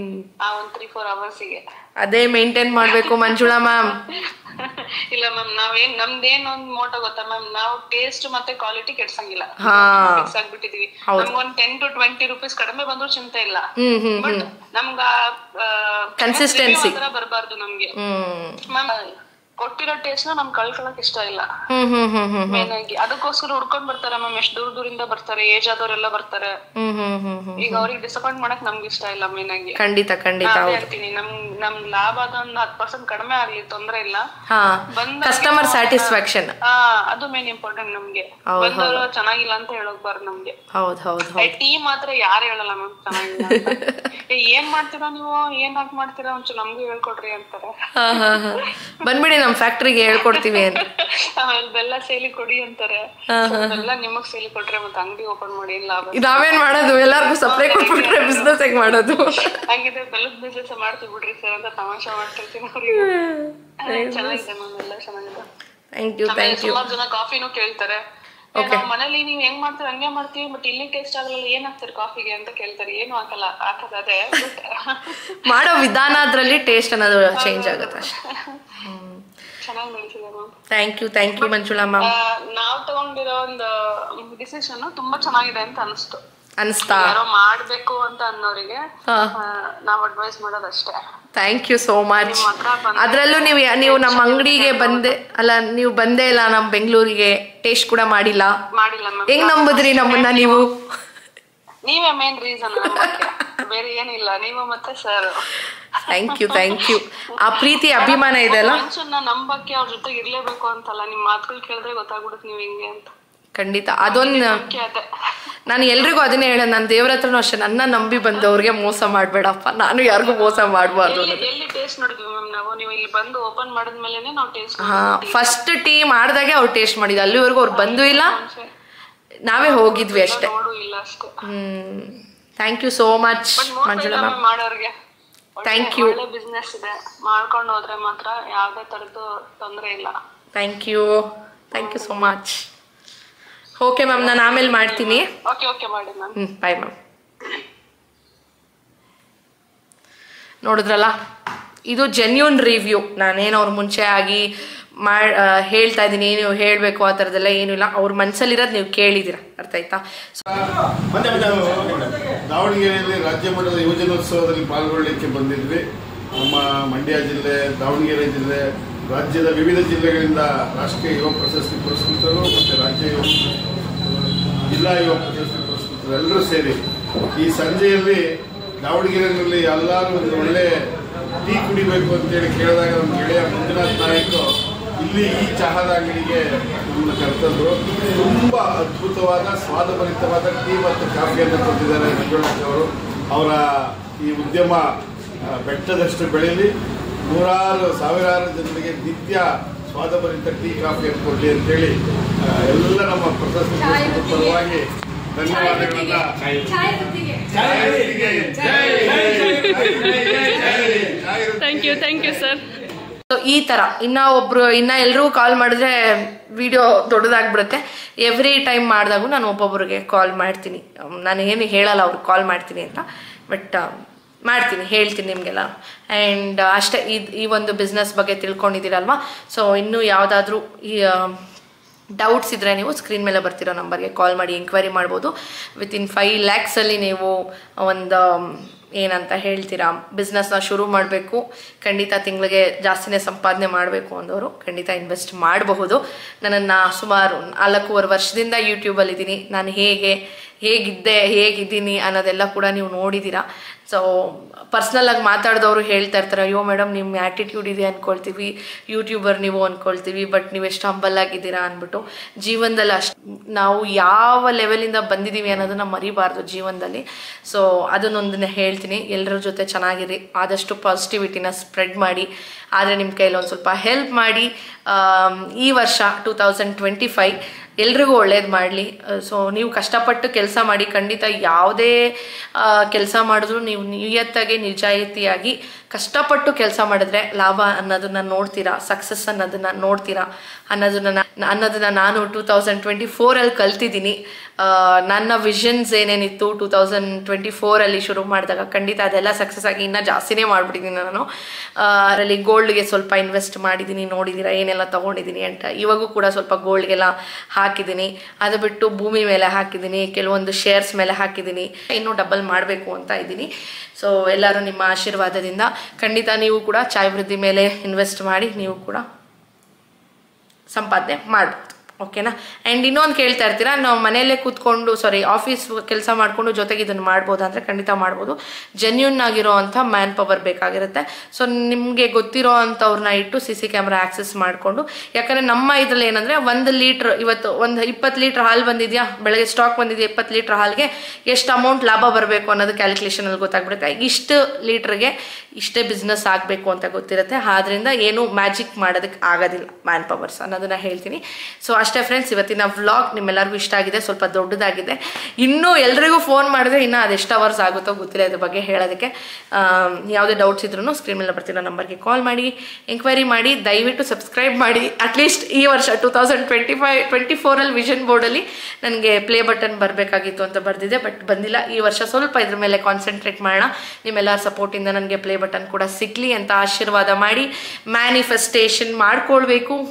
ಆ 3-4 hours ಗೆ
ಅದೇ ಮೇಂಟೈನ್ ಮಾಡ್ಬೇಕು ಮಂಜುಳಾ ಮ್ಯಾಮ್.
ಇಲ್ಲ ಮ್ಯಾಮ್, ನಾವೇನ್ ನಮ್ದೇನ್ ಒಂದ್ ಮೋಟೋ ಗೊತ್ತಾ ಮ್ಯಾಮ್, ನಾವು ಟೇಸ್ಟ್ ಮತ್ತೆ ಕ್ವಾಲಿಟಿ ಕೆಡ್ಸಂಗಿಲ್ಲ. ಫಿಕ್ಸ್ ಆಗ್ಬಿಟ್ಟಿದೀವಿ. ನಮ್ಗೊಂದ್ 10 to 20 rupees ಕಡಿಮೆ ಬಂದ್ರು ಚಿಂತೆ ಇಲ್ಲ. ಬಟ್ ನಮ್ಗ
ಕನ್ಸಿಸ್ಟೆನ್ಸಿ
ಬರಬಾರ್ದು ನಮ್ಗೆ. ಮ್ಯಾಮ್ ಕೊಟ್ಟಿರೋ ಟೇಸ್ಟ್ ನ ನಮ್ಗೆ ಕಳ್ಕೊಳಕ್ ಇಷ್ಟ ಇಲ್ಲ ಮೇನ್ ಆಗಿ. ಅದಕ್ಕೋಸ್ಕರ ಹುಡ್ಕೊಂಡ್ ಬರ್ತಾರೆ ಮ್ಯಾಮ್. ಎಷ್ಟ್ ದೂರದಿಂದ ಬರ್ತಾರೆ, ಏಜ್ ಆದವ್ರೆಲ್ಲ ಬರ್ತಾರೆ. ಈಗ ಅವ್ರಿಗೆ ಡಿಸಪಾಯಿಂಟ್ ಮಾಡಕ್ ನಮ್ಗೆ ಇಷ್ಟ ಇಲ್ಲ ಮೇನ್ ಆಗಿ.
ಖಂಡಿತ ಖಂಡಿತ
ಹೇಳ್ತೀನಿ. ನಮ್ ಲಾಭ ಅದೊಂದ್ 10% ಕಡಿಮೆ ಆಗ್ಲಿ ತೊಂದ್ರೆ ಇಲ್ಲ.
ಕಸ್ಟಮರ್ ಸ್ಯಾಟಿಸ್ಫ್ಯಾಕ್ಷನ್
ಅದು ಮೇನ್ ಇಂಪಾರ್ಟೆಂಟ್ ನಮ್ಗೆ. ಬಂದವರು ಚೆನ್ನಾಗಿಲ್ಲ ಅಂತ ಹೇಳೋಗ್ಬಾರ್ದು ನಮ್ಗೆ. ಟೀ ಮಾತ್ರ ಯಾರು ಹೇಳಲ್ಲ ಮ್ಯಾಮ್ ಚೆನ್ನಾಗಿಲ್ಲ. ಏನ್ ಮಾಡ್ತೀರಾ ನೀವು, ಏನ್ ಹಾಕಿ ಮಾಡ್ತೀರಾ ಒಂಚೂರು ನಮ್ಗೂ ಹೇಳ್ಕೊಡ್ರಿ ಅಂತಾರೆ.
ಬಂದ್ಬಿಡಿ ನಮ್ ಫ್ಯಾಕ್ಟ್ರಿಗೆ ಹೇಳ್ಕೊಡ್ತೀವಿ ಅಂತ.
ಆಮೇಲೆ ಬೆಲ್ಲ ಸೇಲಿ ಕೊಡಿ ಅಂತಾರೆ. ಬೆಲ್ಲ ನಿಮಗ್ ಸೇಲಿ ಕೊಟ್ರೆ ಮತ್ತೆ ಅಂಗಡಿ ಓಪನ್ ಮಾಡಿ ಏನ್ ಲಾಭ?
ನಾವೇನ್ ಮಾಡೋದು, ಎಲ್ಲಾರ್ಗು ಸಪ್ಲೈ ಕೊಟ್ಬಿಟ್ರೆ ಬಿಸ್ನೆಸ್ ಹೇಗ್ ಮಾಡೋದು?
ಹಂಗಿದ್ರೆ ಬೆಲ್ಲದ ಬಿಸ್ನೆಸ್ ಮಾಡ್ತೀವಿ ಬಿಡ್ರಿ ಸರ್ ಅಂತ ತಮಾಷೆ ಮಾಡ್ತಿರ್ತೀನಿ ಅವ್ರಿಗೆ. ಚೆನ್ನಾಗಿದೆ ಮ್ಯಾಮ್, ಎಲ್ಲ ಚೆನ್ನಾಗಿದೆ.
Thank you.
ಸುಮಾರು ಜನ ಕಾಫಿನೂ ಕೇಳ್ತಾರೆ. ಮನೇಲಿ ನೀವ್ ಹೆಂಗ್ ಮಾಡ್ತೀರಿ ಹಂಗೆ ಮಾಡ್ತೀವಿ, ಬಟ್ ಇಲ್ಲಿ ಟೇಸ್ಟ್ ಆಗಲ್ಲ, ಏನ್ ಹಾಕ್ತಾರೆ ಕಾಫಿಗೆ ಅಂತ ಕೇಳ್ತಾರೆ. ಏನು ಹಾಕಲ್ಲ, ಹಾಕದೇ
ಮಾಡೋ ವಿಧಾನ ಅದ್ರಲ್ಲಿ ಟೇಸ್ಟ್ ಅನ್ನೋದು ಚೇಂಜ್ ಆಗುತ್ತೆ ಅಷ್ಟೇ.
ಚೆನ್ನಾಗಿ ನಡೆಸಿದೆ ma'am.
Thank you Manjula ma'am.
ನಾವ್ ತಗೊಂಡಿರೋ ಒಂದು ಡಿಸಿಷನ್ ತುಂಬಾ ಚೆನ್ನಾಗಿದೆ ಅಂತ
ಅನಿಸ್ತಾ?
ಯಾರೋ ಮಾಡ್ಬೇಕು ಅಂತ ಅನ್ನೋರಿಗೆ ನಾವ್ ಅಡ್ವೈಸ್ ಮಾಡೋದಷ್ಟೇ.
Thank you so much. ಅದ್ರಲ್ಲೂ ನೀವು ನಮ್ಮ ಅಂಗಡಿಗೆ ನೀವು ಬಂದೇ ಇಲ್ಲ ನಮ್ ಬೆಂಗಳೂರಿಗೆ, ಟೇಸ್ಟ್ ಕೂಡ ಮಾಡಿಲ್ಲ. ಹೆಂಗ್ ನಂಬುದ್ರಿ ನಮ್ಮನ್ನ ನೀವು?
ನೀವೇ ಮೇನ್ ರೀಸನ್, ಬೇರೆ ಏನಿಲ್ಲ. ನೀವು ಮತ್ತೆ ಸರ್.
Thank you. ಆ ಪ್ರೀತಿ ಅಭಿಮಾನ ಇದೆ ಅಲ್ಲ,
ಮನುಷ್ಯನ ನಂಬಕ್ಕೆ ಅವ್ರ ಜೊತೆಗೆ ಇರ್ಲೇಬೇಕು ಅಂತಲ್ಲ. ನಿಮ್ ಮಾತುಗಳು ಕೇಳಿದ್ರೆ ಗೊತ್ತಾಗ್ಬಿಡುತ್ತೆ ನೀವ್ ಹೆಂಗೆ ಅಂತ.
ಖಂಡಿತ ಅದೊಂದು ನಾನು ಎಲ್ರಿಗೂ ಅದನ್ನೇ ಹೇಳೋದು. ನಾನು ದೇವ್ರ ಹತ್ರನೂ ಅಷ್ಟೇ, ನನ್ನ ನಂಬಿ ಬಂದವ್ರಿಗೆ ಮೋಸ ಮಾಡ್ಬೇಡಪ್ಪ, ನಾನು ಯಾರಿಗೂ ಮೋಸ ಮಾಡಬಾರ್ದು.
ಎಲ್ಲಿ ಟೇಸ್ಟ್ ನೋಡಿದ್ವಿ ಮ್ಯಾಮ್ ನಾವು? ನೀವು ಇಲ್ಲಿ ಬಂದು ಓಪನ್ ಮಾಡಿದ್ಮೇಲೆ ನಾವು ಟೇಸ್ಟ್
ಫಸ್ಟ್ ಟೀ ಮಾಡಿದಾಗೆ ಅವ್ರು ಟೇಸ್ಟ್ ಮಾಡಿದ್ರು. ಅಲ್ಲಿವರೆಗೂ ಅವ್ರು ಬಂದೂ ಇಲ್ಲ, ನಾವೇ ಹೋಗಿದ್ವಿ ಅಷ್ಟೇ. Thank you so much Manjula ma'am.
ಮಾಡೋರಿಗೆ
ಥ್ಯಾಂಕ್ ಯು.
ಬಿಸ್ನೆಸ್ ಇದೆ, ಮಾಡ್ಕೊಂಡು ಹೋದ್ರೆ ಮಾತ್ರ ಯಾವ್ದೇ ತರದ್ದು ತೊಂದರೆ ಇಲ್ಲ.
Thank you so much. Okay ma'am, ನಾನು ಆಮೇಲೆ ಮಾಡ್ತೀನಿ.
ಓಕೆ ಮಾಡಿ ಮ್ಯಾಮ್.
Bye ma'am. ನೋಡಿದ್ರಲ್ಲ, ಇದು ಜೆನ್ಯೂನ್ ರಿವ್ಯೂ. ನಾನೇನು ಅವ್ರ ಮುಂಚೆ ಆಗಿ ಹೇಳ್ತಾ ಇದ್ದೀನಿ, ನೀವು ಹೇಳಬೇಕು ಆ ಥರದ್ದೆಲ್ಲ ಏನೂ ಇಲ್ಲ. ಅವ್ರ ಮನಸ್ಸಲ್ಲಿರೋದು ನೀವು ಕೇಳಿದ್ದೀರ, ಅರ್ಥ ಆಯ್ತಾ?
ದಾವಣಗೆರೆಯಲ್ಲಿ ರಾಜ್ಯ ಮಟ್ಟದ ಯುವಜನೋತ್ಸವದಲ್ಲಿ ಪಾಲ್ಗೊಳ್ಳಲಿಕ್ಕೆ ಬಂದಿದ್ವಿ. ನಮ್ಮ ಮಂಡ್ಯ ಜಿಲ್ಲೆ, ದಾವಣಗೆರೆ ಜಿಲ್ಲೆ, ರಾಜ್ಯದ ವಿವಿಧ ಜಿಲ್ಲೆಗಳಿಂದ ರಾಷ್ಟ್ರೀಯ ಯುವ ಪ್ರಶಸ್ತಿ ಪುರಸ್ಕೃತರು ಮತ್ತು ರಾಜ್ಯ ಜಿಲ್ಲಾ ಯುವ ಪ್ರಶಸ್ತಿ ಪುರಸ್ಕೃತರು ಎಲ್ಲರೂ ಸೇರಿ ಈ ಸಂಜೆಯಲ್ಲಿ ದಾವಣಗೆರೆಯಲ್ಲಿ ಎಲ್ಲರೂ ಒಂದು ಒಳ್ಳೆ ಟೀ ಕುಡಿಬೇಕು ಅಂತೇಳಿ ಕೇಳಿದಾಗ ನಮ್ಮ ಗೆಳೆಯ ಮಂಜುನಾಥ್ ನಾಯಕ್ ಇಲ್ಲಿ ಈ ಚಹಾದ ಅಂಗಡಿಗೆ ನಮ್ಮನ್ನು ಕರೆತಂದರು. ತುಂಬ ಅದ್ಭುತವಾದ ಸ್ವಾದಭರಿತವಾದ ಟೀ ಮತ್ತು ಕಾಫಿಯನ್ನು ಕೊಟ್ಟಿದ್ದಾರೆ ಮಂಜುನಾಥ್ ಅವರು. ಅವರ ಈ ಉದ್ಯಮ ಬೆಟ್ಟದಷ್ಟು ಬೆಳೀಲಿ, ನೂರಾರು ಸಾವಿರಾರು ಜನರಿಗೆ ನಿತ್ಯ ಸ್ವಾದಭರಿತ ಟೀ ಕಾಫಿಯನ್ನು ಕೊಡಲಿ ಅಂತೇಳಿ ಎಲ್ಲ ನಮ್ಮ ಪ್ರಶಸ್ತಿ ಪರವಾಗಿ ಧನ್ಯವಾದಗಳನ್ನ.
Thank you sir. ಸೊ ಈ ಥರ ಇನ್ನ ಎಲ್ರಿಗೂ ಕಾಲ್ ಮಾಡಿದ್ರೆ ವಿಡಿಯೋ ದೊಡ್ಡದಾಗ್ಬಿಡುತ್ತೆ. ಎವ್ರಿ ಟೈಮ್ ಮಾಡಿದಾಗೂ ನಾನು ಒಬ್ಬೊಬ್ಬರಿಗೆ ಕಾಲ್ ಮಾಡ್ತೀನಿ. ನಾನು ಏನು ಹೇಳಲ್ಲ ಅವ್ರಿಗೆ ಕಾಲ್ ಮಾಡ್ತೀನಿ ಅಂತ, ಬಟ್ ಮಾಡ್ತೀನಿ, ಹೇಳ್ತೀನಿ ನಿಮಗೆಲ್ಲ. ಆ್ಯಂಡ್ ಅಷ್ಟೇ, ಈ ಒಂದು ಬಿಸ್ನೆಸ್ ಬಗ್ಗೆ ತಿಳ್ಕೊಂಡಿದ್ದೀರಲ್ವ. ಸೊ ಇನ್ನೂ ಯಾವುದಾದ್ರೂ ಈ ಡೌಟ್ಸ್ ಇದ್ದರೆ ನೀವು ಸ್ಕ್ರೀನ್ ಮೇಲೆ ಬರ್ತಿರೋ ನಂಬರ್ಗೆ ಕಾಲ್ ಮಾಡಿ ಎಂಕ್ವೈರಿ ಮಾಡ್ಬೋದು. ವಿತಿನ್ 5 lakhs ನೀವು ಒಂದು ಏನಂತ ಹೇಳ್ತೀರಾ ಬಿಸ್ನೆಸ್ನ ಶುರು ಮಾಡಬೇಕು. ಖಂಡಿತ ತಿಂಗಳಿಗೆ ಜಾಸ್ತಿನೇ ಸಂಪಾದನೆ ಮಾಡಬೇಕು ಅಂದವರು ಖಂಡಿತ ಇನ್ವೆಸ್ಟ್ ಮಾಡಬಹುದು. ನನ್ನನ್ನು ಸುಮಾರು 4.5 ವರ್ಷದಿಂದ ಯೂಟ್ಯೂಬಲ್ಲಿದ್ದೀನಿ. ನಾನು ಹೇಗಿದ್ದೀನಿ ಅನ್ನೋದೆಲ್ಲ ಕೂಡ ನೀವು ನೋಡಿದ್ದೀರಾ. ಸೊ ಪರ್ಸ್ನಲಾಗಿ ಮಾತಾಡಿದವರು ಹೇಳ್ತಾ ಇರ್ತಾರೆ, ಅಯ್ಯೋ ಮೇಡಮ್ ನಿಮ್ಮ ಆ್ಯಟಿಟ್ಯೂಡ್ ಇದೆ ಅಂದ್ಕೊಳ್ತೀವಿ, ಯೂಟ್ಯೂಬರ್ ನೀವು ಅಂದ್ಕೊಳ್ತೀವಿ, ಬಟ್ ನೀವು ಎಷ್ಟು ಹಂಬಲ್ ಆಗಿದ್ದೀರಾ ಅಂದ್ಬಿಟ್ಟು. ಜೀವನದಲ್ಲಿ ನಾವು ಯಾವ ಲೆವೆಲಿಂದ ಬಂದಿದ್ದೀವಿ ಅನ್ನೋದನ್ನು ಮರಿಬಾರ್ದು ಜೀವನದಲ್ಲಿ. ಸೊ ಅದನ್ನೊಂದನ್ನೇ ಹೇಳ್ತೀನಿ, ಎಲ್ಲರ ಜೊತೆ ಚೆನ್ನಾಗಿರಿ, ಆದಷ್ಟು ಪಾಸಿಟಿವಿಟಿನ ಸ್ಪ್ರೆಡ್ ಮಾಡಿ. ಆದರೆ ನಿಮ್ಮ ಕೈಲಿ ಒಂದು ಸ್ವಲ್ಪ ಹೆಲ್ಪ್ ಮಾಡಿ. ಈ ವರ್ಷ 2025 ಎಲ್ರಿಗೂ ಒಳ್ಳೇದು ಮಾಡಲಿ. ಸೊ ನೀವು ಕಷ್ಟಪಟ್ಟು ಕೆಲಸ ಮಾಡಿ. ಖಂಡಿತ ಯಾವುದೇ ಕೆಲಸ ಮಾಡಿದ್ರು ನೀವು ನಿಯತ್ತಾಗಿ ನಿಜಾಯಿತಿಯಾಗಿ ಕಷ್ಟಪಟ್ಟು ಕೆಲಸ ಮಾಡಿದ್ರೆ ಲಾಭ ಅನ್ನೋದನ್ನ ನೋಡ್ತೀರಾ, ಸಕ್ಸಸ್ ಅನ್ನೋದನ್ನ ನೋಡ್ತೀರಾ ಅನ್ನೋದನ್ನ ನಾನು 2024 ಕಲ್ತಿದ್ದೀನಿ. ನನ್ನ ವಿಷನ್ಸ್ ಏನೇನಿತ್ತು 2024 ಶುರು ಮಾಡಿದಾಗ ಖಂಡಿತ ಅದೆಲ್ಲ ಸಕ್ಸಸ್ ಆಗಿ ಇನ್ನೂ ಜಾಸ್ತಿನೇ ಮಾಡಿಬಿಟ್ಟಿದ್ದೀನಿ ನಾನು. ಅದರಲ್ಲಿ ಗೋಲ್ಡ್ಗೆ ಸ್ವಲ್ಪ ಇನ್ವೆಸ್ಟ್ ಮಾಡಿದ್ದೀನಿ, ನೋಡಿದ್ದೀರಾ ಏನೆಲ್ಲ ತೊಗೊಂಡಿದ್ದೀನಿ ಅಂತ. ಇವಾಗೂ ಕೂಡ ಸ್ವಲ್ಪ ಗೋಲ್ಡ್ಗೆಲ್ಲ ಹಾಕಿದ್ದೀನಿ. ಅದು ಬಿಟ್ಟು ಭೂಮಿ ಮೇಲೆ ಹಾಕಿದ್ದೀನಿ, ಕೆಲವೊಂದು ಶೇರ್ಸ್ ಮೇಲೆ ಹಾಕಿದ್ದೀನಿ. ಇನ್ನೂ ಡಬಲ್ ಮಾಡಬೇಕು ಅಂತ ಇದ್ದೀನಿ. ಸೊ ಎಲ್ಲರೂ ನಿಮ್ಮ ಆಶೀರ್ವಾದದಿಂದ ಖಂಡಿತ ನೀವು ಕೂಡ ಚಾಯ್ ವೃದ್ಧಿ ಮೇಲೆ ಇನ್ವೆಸ್ಟ್ ಮಾಡಿ ನೀವು ಕೂಡ ಸಂಪಾದನೆ ಮಾಡ್ಬೋದು. ಓಕೆನಾ? ಆ್ಯಂಡ್ ಇನ್ನೊಂದು ಕೇಳ್ತಾ ಇರ್ತೀರಾ, ನಾವು ಮನೆಯಲ್ಲೇ ಕೂತ್ಕೊಂಡು ಆಫೀಸ್ ಕೆಲಸ ಮಾಡಿಕೊಂಡು ಜೊತೆಗೆ ಇದನ್ನು ಮಾಡ್ಬೋದು ಅಂದರೆ ಖಂಡಿತ ಮಾಡ್ಬೋದು. ಜೆನ್ಯೂನ್ ಆಗಿರೋ ಅಂಥ ಮ್ಯಾನ್ ಪವರ್ ಬೇಕಾಗಿರುತ್ತೆ. ಸೊ ನಿಮಗೆ ಗೊತ್ತಿರೋ ಅಂಥವ್ರನ್ನ ಇಟ್ಟು CC ಕ್ಯಾಮ್ರಾ ಆಕ್ಸೆಸ್ ಮಾಡಿಕೊಂಡು, ಯಾಕಂದರೆ ನಮ್ಮ ಇದರಲ್ಲಿ ಏನಂದರೆ 1 ಲೀಟ್ರ್ ಇವತ್ತು ಒಂದು 20 ಲೀಟ್ರ್ ಹಾಲು ಬಂದಿದೆಯಾ, ಬೆಳಗ್ಗೆ ಸ್ಟಾಕ್ ಬಂದಿದೆಯಾ 20 ಲೀಟ್ರ್ ಹಾಲಿಗೆ ಎಷ್ಟು ಅಮೌಂಟ್ ಲಾಭ ಬರಬೇಕು ಅನ್ನೋದು ಕ್ಯಾಲ್ಕುಲೇಷನಲ್ಲಿ ಗೊತ್ತಾಗ್ಬಿಡುತ್ತೆ. ಇಷ್ಟು ಲೀಟ್ರಿಗೆ ಇಷ್ಟೇ ಬಿಸ್ನೆಸ್ ಆಗಬೇಕು ಅಂತ ಗೊತ್ತಿರುತ್ತೆ. ಆದ್ದರಿಂದ ಏನು ಮ್ಯಾಜಿಕ್ ಮಾಡೋದಕ್ಕೆ ಆಗೋದಿಲ್ಲ ಮ್ಯಾನ್ ಪವರ್ಸ್ ಅನ್ನೋದನ್ನ ಹೇಳ್ತೀನಿ. ಸೊ ಅಷ್ಟೇ ಫ್ರೆಂಡ್ಸ್, ಇವತ್ತಿನ ವ್ಲಾಗ್ ನಿಮ್ಮೆಲ್ಲರಿಗೂ ಇಷ್ಟ ಆಗಿದೆ, ಸ್ವಲ್ಪ ದೊಡ್ಡದಾಗಿದೆ. ಇನ್ನೂ ಎಲ್ರಿಗೂ ಫೋನ್ ಮಾಡಿದ್ರೆ ಇನ್ನೂ ಅದೆಷ್ಟು ಅವರ್ಸ್ ಆಗುತ್ತೋ ಗೊತ್ತಿಲ್ಲ ಇದ್ರ ಬಗ್ಗೆ ಹೇಳೋದಕ್ಕೆ. ಯಾವುದೇ ಡೌಟ್ಸ್ ಇದ್ರೂ ಸ್ಕ್ರೀನ್ ಮೇಲೆ ಬರ್ತಿರೋ ನಂಬರ್ಗೆ ಕಾಲ್ ಮಾಡಿ ಎಂಕ್ವೈರಿ ಮಾಡಿ. ದಯವಿಟ್ಟು ಸಬ್ಸ್ಕ್ರೈಬ್ ಮಾಡಿ. ಅಟ್ಲೀಸ್ಟ್ ಈ ವರ್ಷ 2024 ವಿಷನ್ ಬೋರ್ಡಲ್ಲಿ ನನಗೆ ಪ್ಲೇ ಬಟನ್ ಬರಬೇಕಾಗಿತ್ತು ಅಂತ ಬರೆದಿದೆ, ಬಟ್ ಬಂದಿಲ್ಲ. ಈ ವರ್ಷ ಸ್ವಲ್ಪ ಇದ್ರ ಮೇಲೆ ಕಾನ್ಸಂಟ್ರೇಟ್ ಮಾಡೋಣ. ನಿಮ್ಮೆಲ್ಲರ ಸಪೋರ್ಟಿಂದ ನನಗೆ ಪ್ಲೇ ಬಟನ್ ಕೂಡ ಸಿಗಲಿ ಅಂತ ಆಶೀರ್ವಾದ ಮಾಡಿ ಮ್ಯಾನಿಫೆಸ್ಟೇಷನ್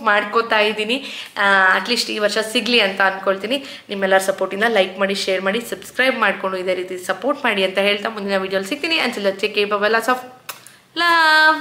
ಮಾಡ್ಕೋತಾ ಇದ್ದೀನಿ. ಅಟ್ಲೀಸ್ಟ್ ಈ ವರ್ಷ ಸಿಗಲಿ ಅಂತ ಅಂದ್ಕೊಳ್ತೀನಿ. ನಿಮ್ಮೆಲ್ಲರ ಸಪೋರ್ಟಿಂದ ಲೈಕ್ ಮಾಡಿ, ಶೇರ್ ಮಾಡಿ, ಸಬ್ಸ್ಕ್ರೈಬ್ ಮಾಡಿಕೊಂಡು ಇದೇ ರೀತಿ ಸಪೋರ್ಟ್ ಮಾಡಿ ಅಂತ ಹೇಳ್ತಾ ಮುಂದಿನ ವಿಡಿಯೋಲಿ ಸಿಗ್ತೀನಿ. Until then take care, bye bye, lots of love.